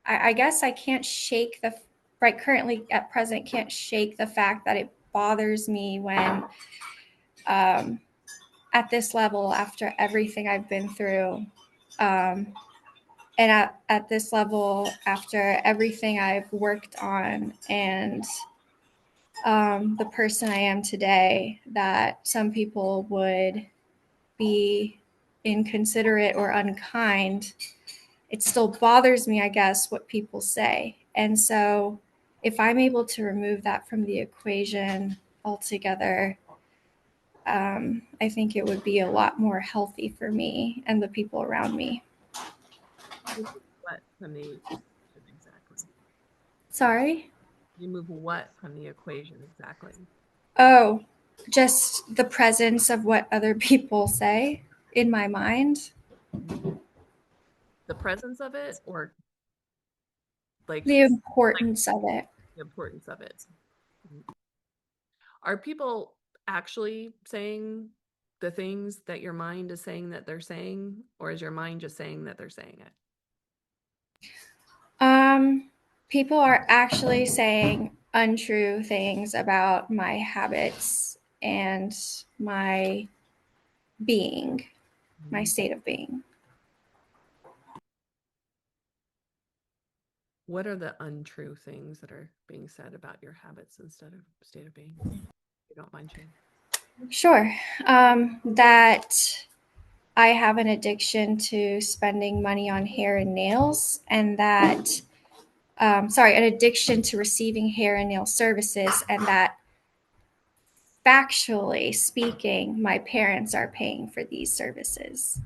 I guess I can't shake the right currently at present can't shake the fact that it bothers me when um, at this level after everything I've been through. And at this level after everything I've worked on and the person I am today, that some people would be inconsiderate or unkind, it still bothers me, I guess, what people say. And so if I'm able to remove that from the equation altogether, I think it would be a lot more healthy for me and the people around me. What from the equation exactly? Sorry? Remove what from the equation exactly? Oh, just the presence of what other people say in my mind. The presence of it, or like The importance of it. the importance of it. Are people actually saying the things that your mind is saying that they're saying, or is your mind just saying that they're saying it? People are actually saying untrue things about my habits and my being, my state of being. What are the untrue things that are being said about your habits instead of state of being? If you don't mind sharing. Sure. That I have an addiction to spending money on hair and nails, and that, an addiction to receiving hair and nail services, and that factually speaking, my parents are paying for these services.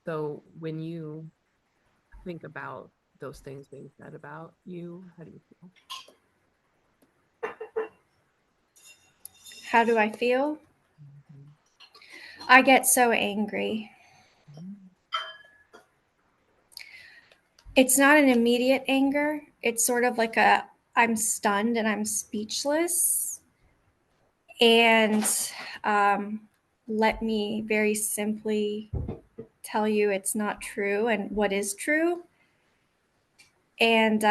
So when you think about those things being said about you, how do you feel? How do I feel? I get so angry. It's not an immediate anger. It's sort of like I'm stunned and I'm speechless. And let me very simply tell you it's not true and what is true. And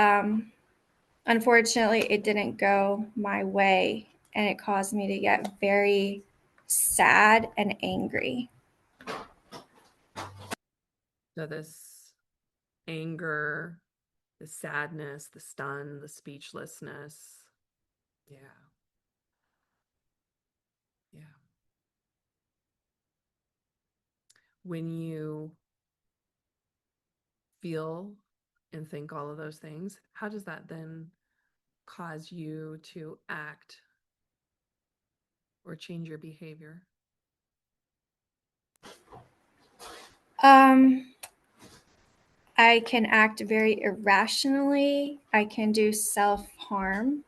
unfortunately, it didn't go my way, and it caused me to get very sad and angry. So this anger, the sadness, the stun, the speechlessness. Yeah. Yeah. When you feel and think all of those things, how does that then cause you to act or change your behavior? I can act very irrationally. I can do self-harm,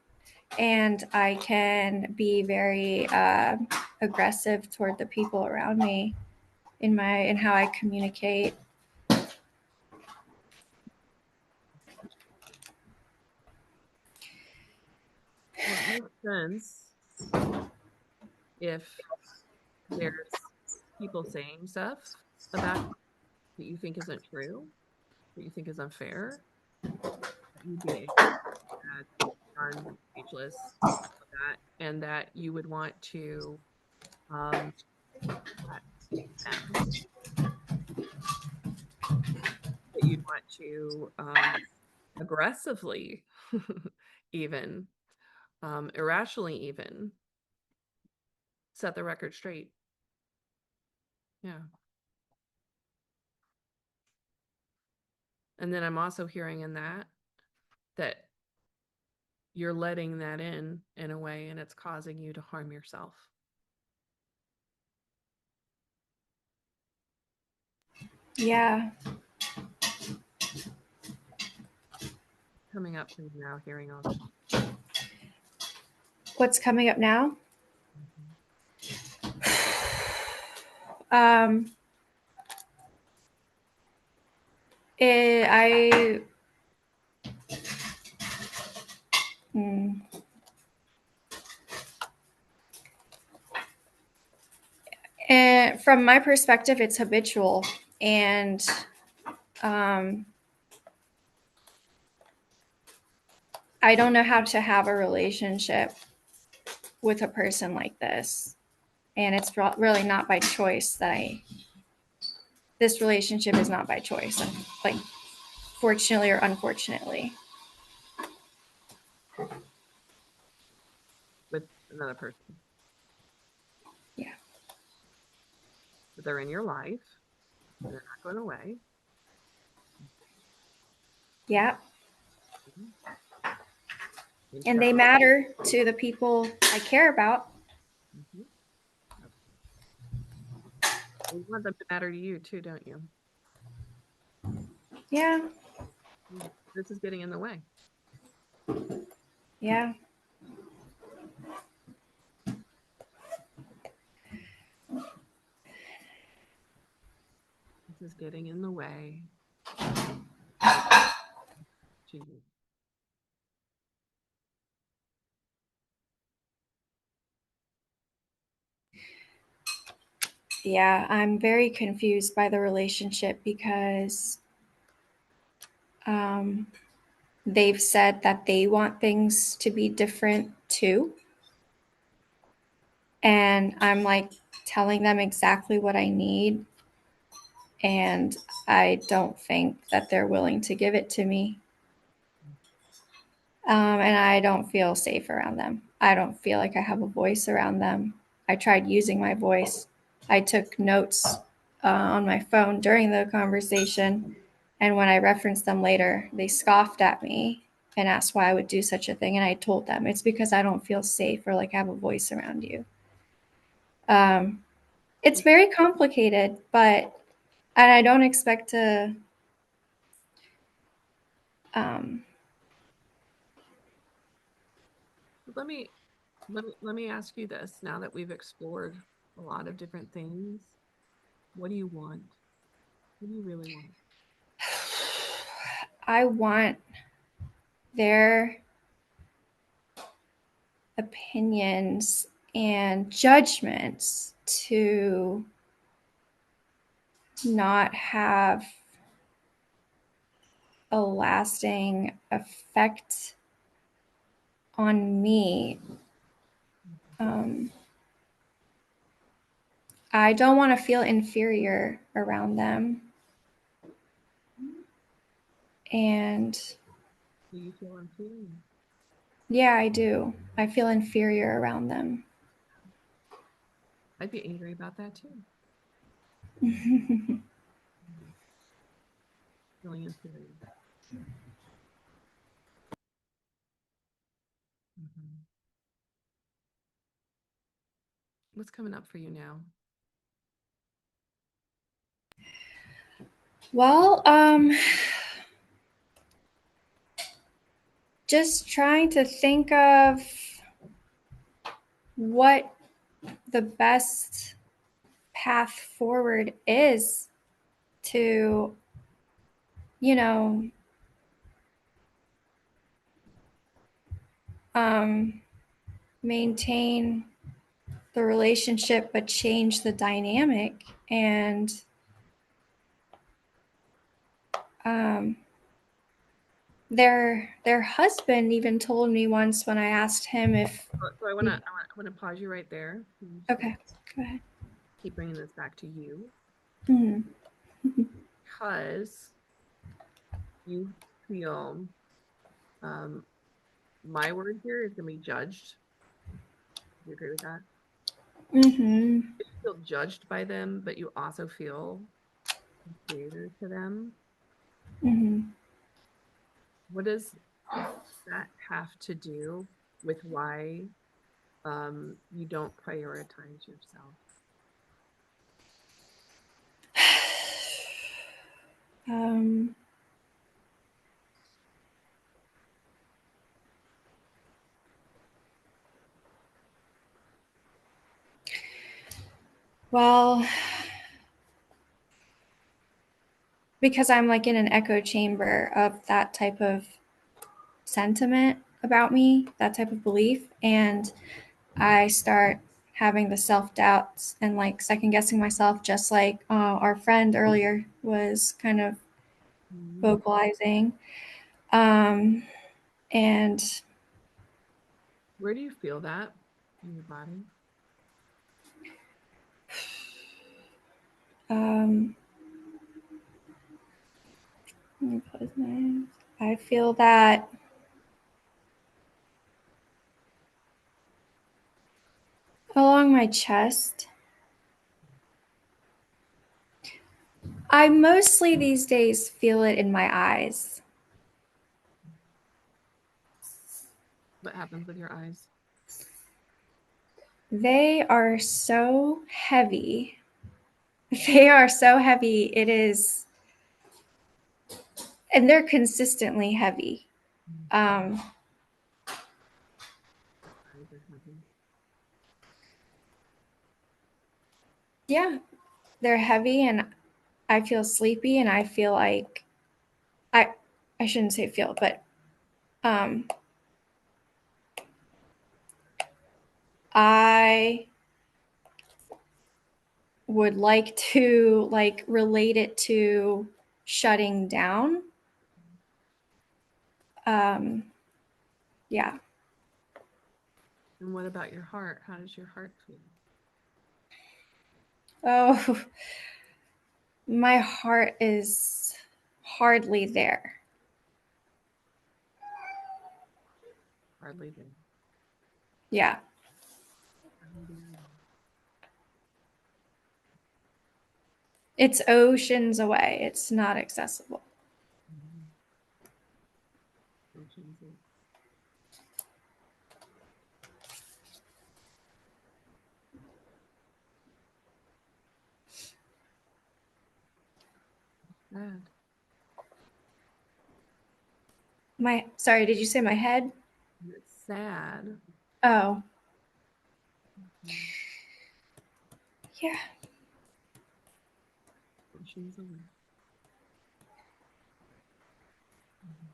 and I can be very aggressive toward the people around me in how I communicate. Well, it makes sense if there's people saying stuff about you that you think isn't true, that you think is unfair, that you'd be sad, stunned, speechless, of that, and that you would want to correct them, that you'd want to aggressively, even irrationally, even set the record straight. Yeah. And then I'm also hearing in that you're letting that in a way, and it's causing you to harm yourself. Yeah. Coming up for you now, hearing all this. What's coming up now? I And from my perspective, it's habitual, and I don't know how to have a relationship with a person like this, and it's really not by choice this relationship is not by choice, like fortunately or unfortunately. with another person. Yeah. But they're in your life. They're not going away. Yeah. And And so, they matter to the people I care about. mhm. You want them to matter to you too, don't you? Yeah. This is getting in the way. Yeah. This is getting in the way to you. Yeah. I'm very confused by the relationship because they've said that they want things to be different too. And I'm like telling them exactly what I need. And I don't think that they're willing to give it to me. And I don't feel safe around them. I don't feel like I have a voice around them. I tried using my voice. I took notes on my phone during the conversation. And when I referenced them later, they scoffed at me and asked why I would do such a thing. And I told them it's because I don't feel safe or like I have a voice around you. It's very complicated, but and I don't expect to um, Let me ask you this now that we've explored a lot of different things. What do you want? What do you really want? I want their opinions and judgments to not have a lasting effect on me. I don't want to feel inferior around them. And Do you feel inferior? yeah, I do. I feel inferior around them. I'd be angry about that too. Feeling inferior. Mhm. What's coming up for you now? Well, just trying to think of what the best path forward is to, you know, maintain the relationship but change the dynamic. And um, their husband even told me once when I asked him if So I want to pause you right there. okay, go ahead. Keep bringing this back to you Mhm. because you feel um, my word here is going to be judged. Do you agree with that? Mhm. You feel judged by them, but you also feel inferior to them. Mhm. What does that have to do with why you don't prioritize yourself? um well, because I'm like in an echo chamber of that type of sentiment about me, that type of belief. And I start having the self doubts and like second guessing myself, just like our friend earlier was kind of Mhm. vocalizing. And Where do you feel that in your body? um, let me close my eyes. I feel that Along my chest. I mostly these days feel it in my eyes. What happens with your eyes? They are so heavy. They are so heavy. It is, and they're consistently heavy. Eyes are heavy. Yeah, they're heavy, and I feel sleepy, and I feel like I I shouldn't say feel, but um, I would like to like relate it to shutting down. Yeah. And what about your heart? How does your heart feel? Oh, my heart is hardly there. Hardly there. Yeah. Hardly there. It's oceans away. It's not accessible. Mhm. Oceans of- Sad. Sorry, did you say my head? It's sad. Oh, Mhm. yeah. Oceans away. Mhm.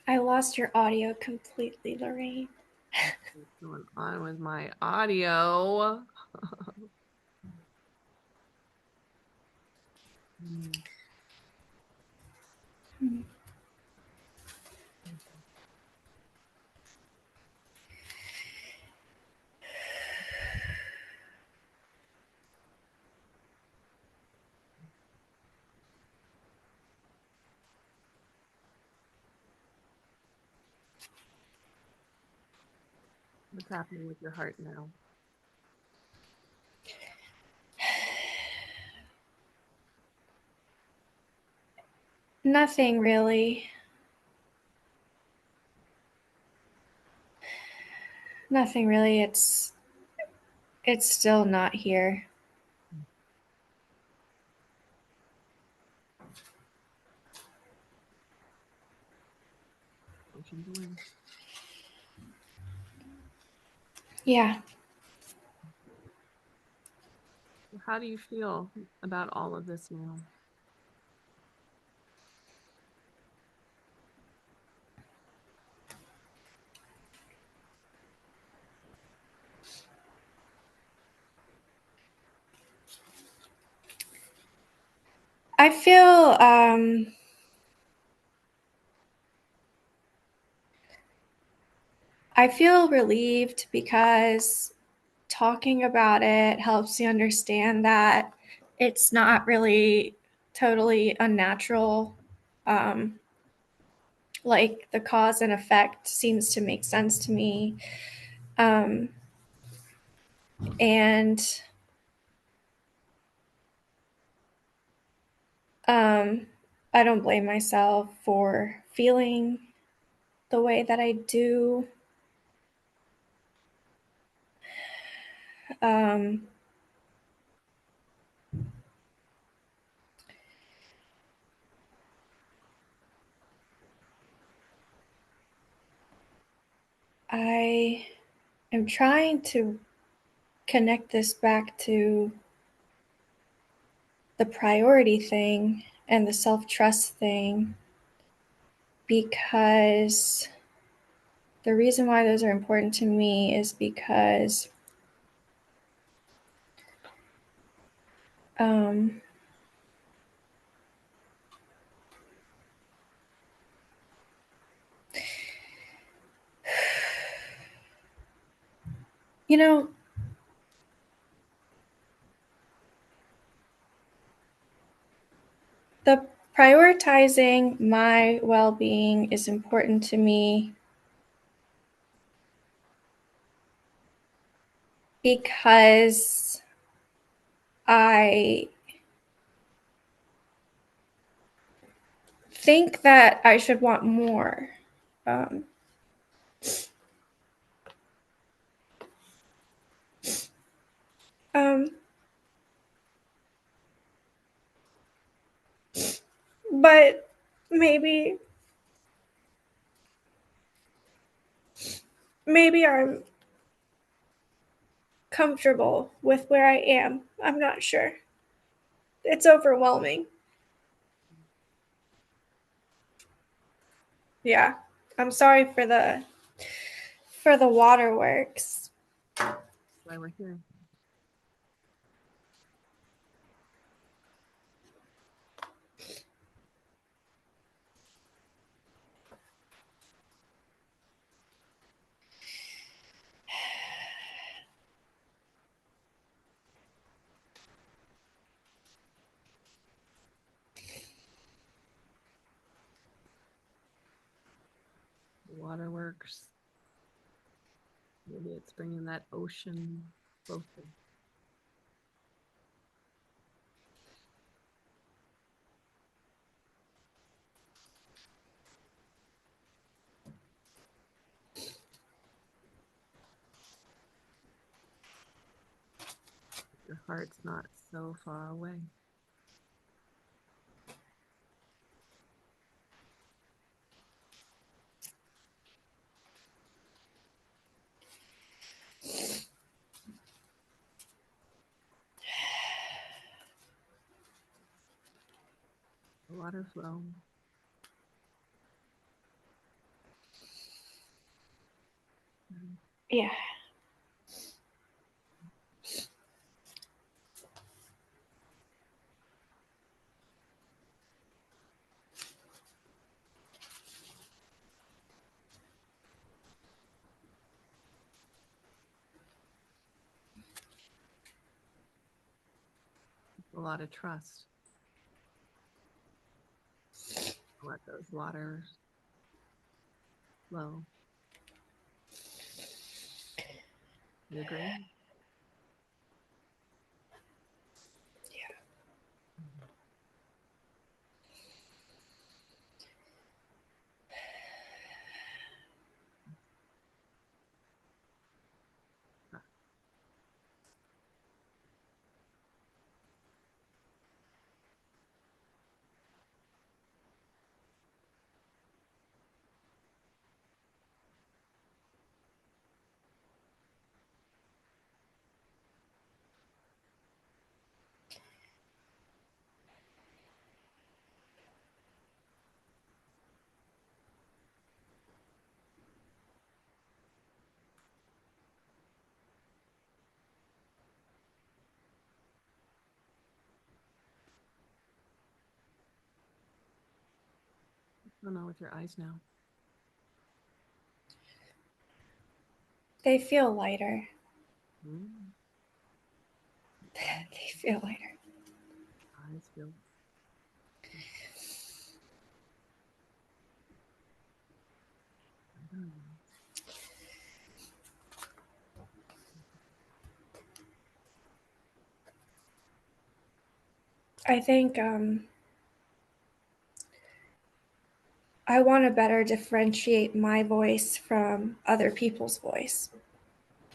I lost your audio completely, Lorraine. What's going on with my audio? Mm. What's happening with your heart now? Nothing really. Nothing really. It's still not here. Oceans away. Yeah. So how do you feel about all of this now? I feel I feel relieved because talking about it helps you understand that it's not really totally unnatural. Um, like the cause and effect seems to make sense to me. Um, and um, I don't blame myself for feeling the way that I do. Um, I am trying to connect this back to the priority thing and the self trust thing because the reason why those are important to me is because you know, the prioritizing my well-being is important to me because I think that I should want more. Um, um, but maybe I'm comfortable with where I am. I'm not sure. It's overwhelming. Yeah. I'm sorry for the waterworks. That's why we're here. Waterworks. Maybe it's bringing that ocean closer. Your heart's not so far away. The water flow. Yeah. A lot of trust. Let those waters flow. You agree? Yeah. What's going on with your eyes now? They feel lighter. Mm. They feel lighter. Eyes feel. I think I want to better differentiate my voice from other people's voices.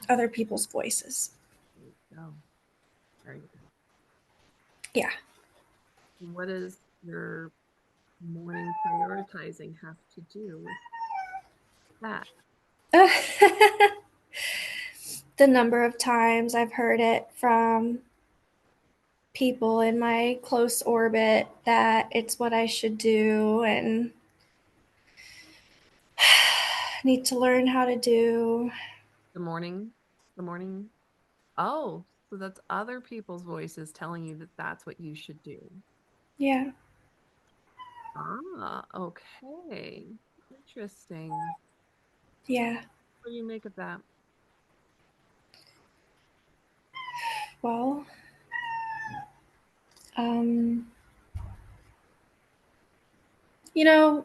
There you go. Very good. Yeah. What does your morning prioritizing have to do with that? The number of times I've heard it from people in my close orbit that it's what I should do, and need to learn how to do. Good morning. Good morning. Oh, so that's other people's voices telling you that that's what you should do. Yeah. Ah, okay. Interesting. Yeah. What do you make of that? Well, um, you know,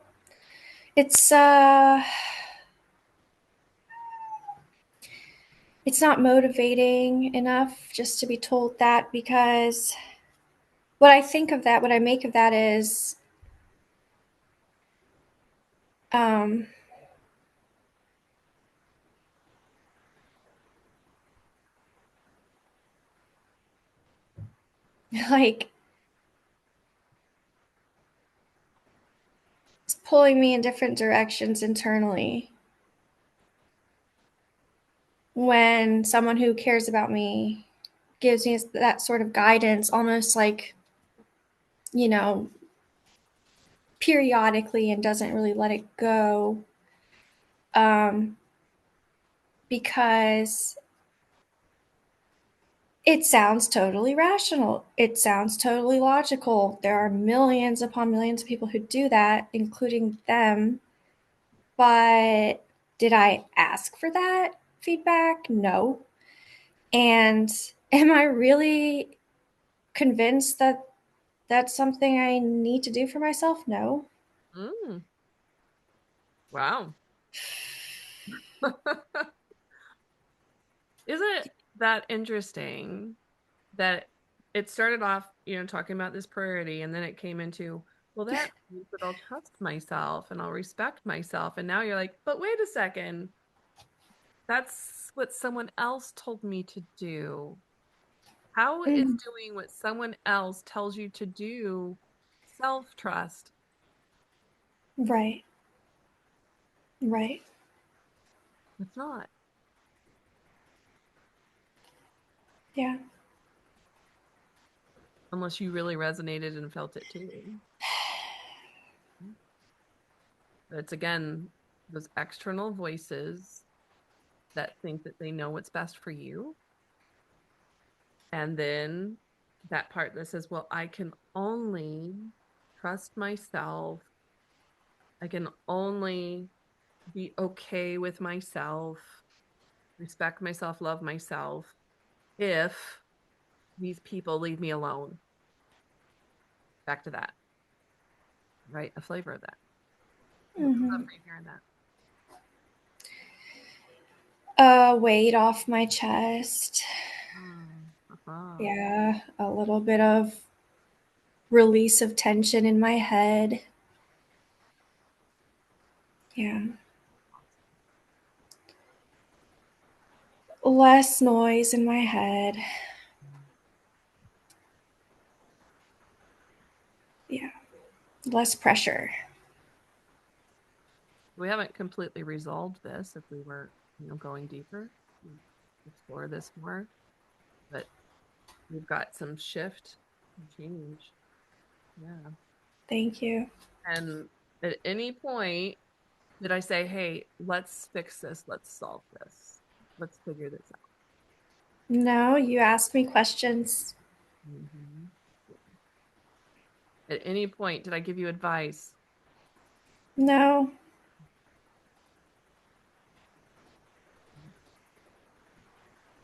it's it's not motivating enough just to be told that, because what I think of that, what I make of that is um like it's pulling me in different directions internally when someone who cares about me gives me that sort of guidance, almost like, you know, periodically, and doesn't really let it go. Um, because it sounds totally rational. It sounds totally logical. There are millions upon millions of people who do that, including them. But did I ask for that feedback? No. And am I really convinced that that's something I need to do for myself? No. Mm, wow. Isn't that interesting that it started off, talking about this priority, and then it came into, well, that means that I'll trust myself and I'll respect myself. And now you're like, but wait a second, that's what someone else told me to do. How is Mm, doing what someone else tells you to do self-trust? right. Right. It's not, Yeah. unless you really resonated and felt it too. But it's again those external voices that think that they know what's best for you. And then that part that says, well, I can only trust myself. I can only be okay with myself, respect myself, love myself if these people leave me alone. Back to that, right? A flavor of that. What comes up Hmm. for you hearing that? Weight off my chest. Uh-huh. Yeah. A little bit of release of tension in my head. Yeah. Less noise in my head. Yeah. Less pressure. We haven't completely resolved this. If we were, going deeper, we'd explore this more, but we've got some shift and change. Yeah. Thank you. And at any point, did I say, hey, let's fix this, let's solve this, let's figure this out? No, you asked me questions. Mhm. At any point, did I give you advice? No.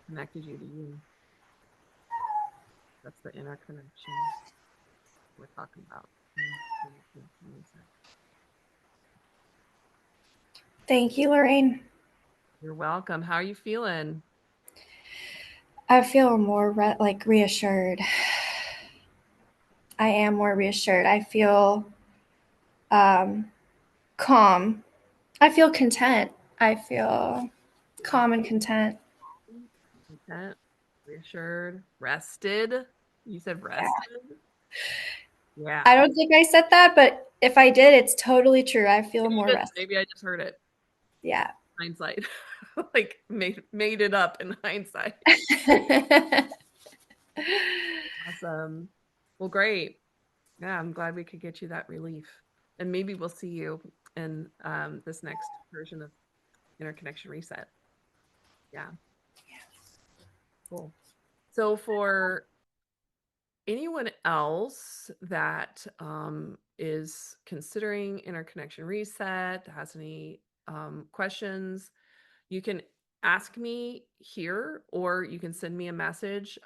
Connected you to you. That's the inner connection we're talking about. Thank you, Lorraine. You're welcome. How are you feeling? I feel more reassured. I am more reassured. I feel um, calm. I feel content. I feel calm and content. Content, reassured, rested. You said Yeah. rested? I Yeah. don't think I said that, but if I did, it's totally true. I feel Maybe you more didn't. rested. Maybe I just heard it. Yeah. Hindsight. Like made it up in hindsight. Awesome. Well, great. Yeah, I'm glad we could get you that relief. And maybe we'll see you in this next version of interconnection reset. Yeah. Cool. So for anyone else that is considering interconnection reset, has any questions, you can ask me here or you can send me a message.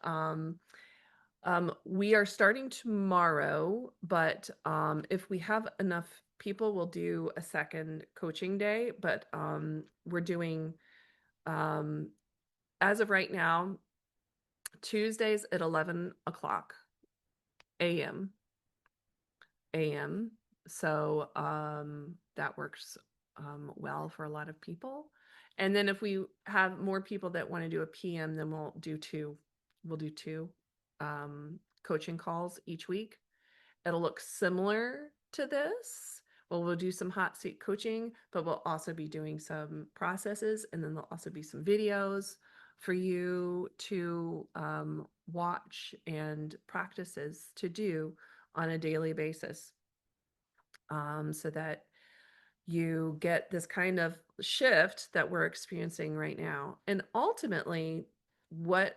We are starting tomorrow, but if we have enough people, we'll do a second coaching day. But we're doing, as of right now, Tuesdays at 11 o'clock a.m. a.m. So that works well for a lot of people. And then if we have more people that want to do a PM, then we'll do two. We'll do two coaching calls each week. It'll look similar to this. Well, we'll do some hot seat coaching, but we'll also be doing some processes, and then there'll also be some videos for you to watch and practices to do on a daily basis, so that you get this kind of shift that we're experiencing right now. And ultimately, what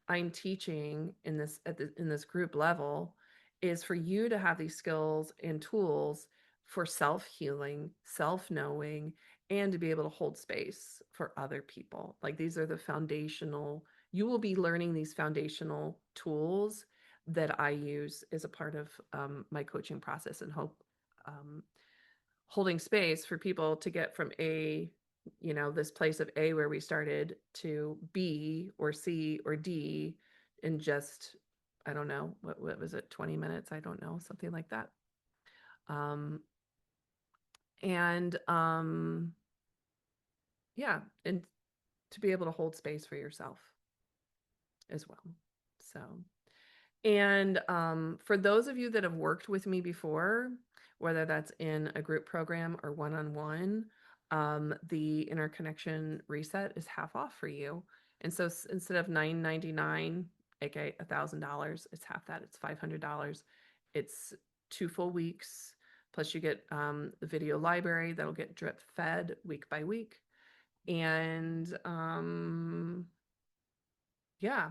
I'm teaching in this in this group level is for you to have these skills and tools for self-healing, self-knowing, and to be able to hold space for other people. Like, these are the foundational, you will be learning these foundational tools that I use as a part of my coaching process, and hope holding space for people to get from A, this place of A where we started, to B or C or D in just, I don't know, what was it, 20 minutes? I don't know, something like that. And yeah, and to be able to hold space for yourself as well. So, and for those of you that have worked with me before, whether that's in a group program or one-on-one, the interconnection reset is half off for you. And so instead of $999, aka $1,000, it's half that. It's $500. It's 2 full weeks. Plus you get the video library that'll get drip fed week by week. And yeah.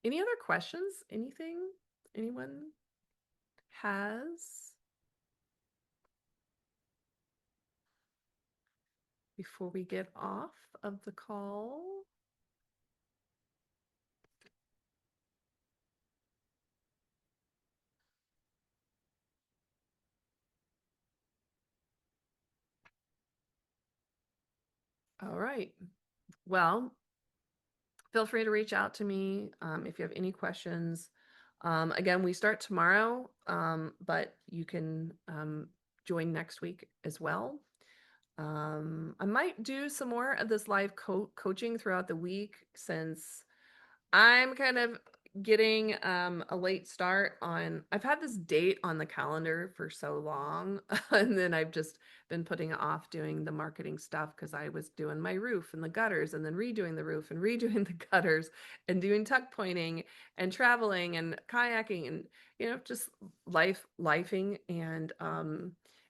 Any other questions? Anything anyone has before we get off of the call? All right. Well, feel free to reach out to me if you have any questions. Again, we start tomorrow, but you can join next week as well. I might do some more of this live coaching throughout the week, since I'm kind of getting a late start on, I've had this date on the calendar for so long, and then I've just been putting off doing the marketing stuff because I was doing my roof and the gutters, and then redoing the roof and redoing the gutters, and doing tuck pointing and traveling and kayaking, and just lifing and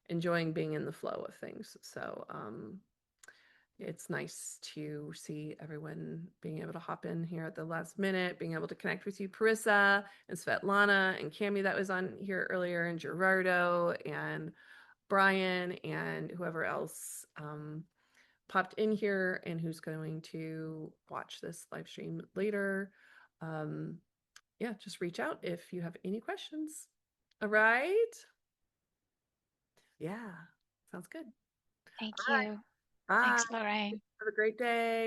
enjoying being in the flow of things. So it's nice to see everyone being able to hop in here at the last minute, being able to connect with you, Parissa and Svetlana and Cami that was on here earlier, and Gerardo and Brian and whoever else popped in here and who's going to watch this live stream later. Yeah, just reach out if you have any questions. All right. Yeah, sounds good. Thank All right. you. Bye. Thanks, Lorraine. Have a great day.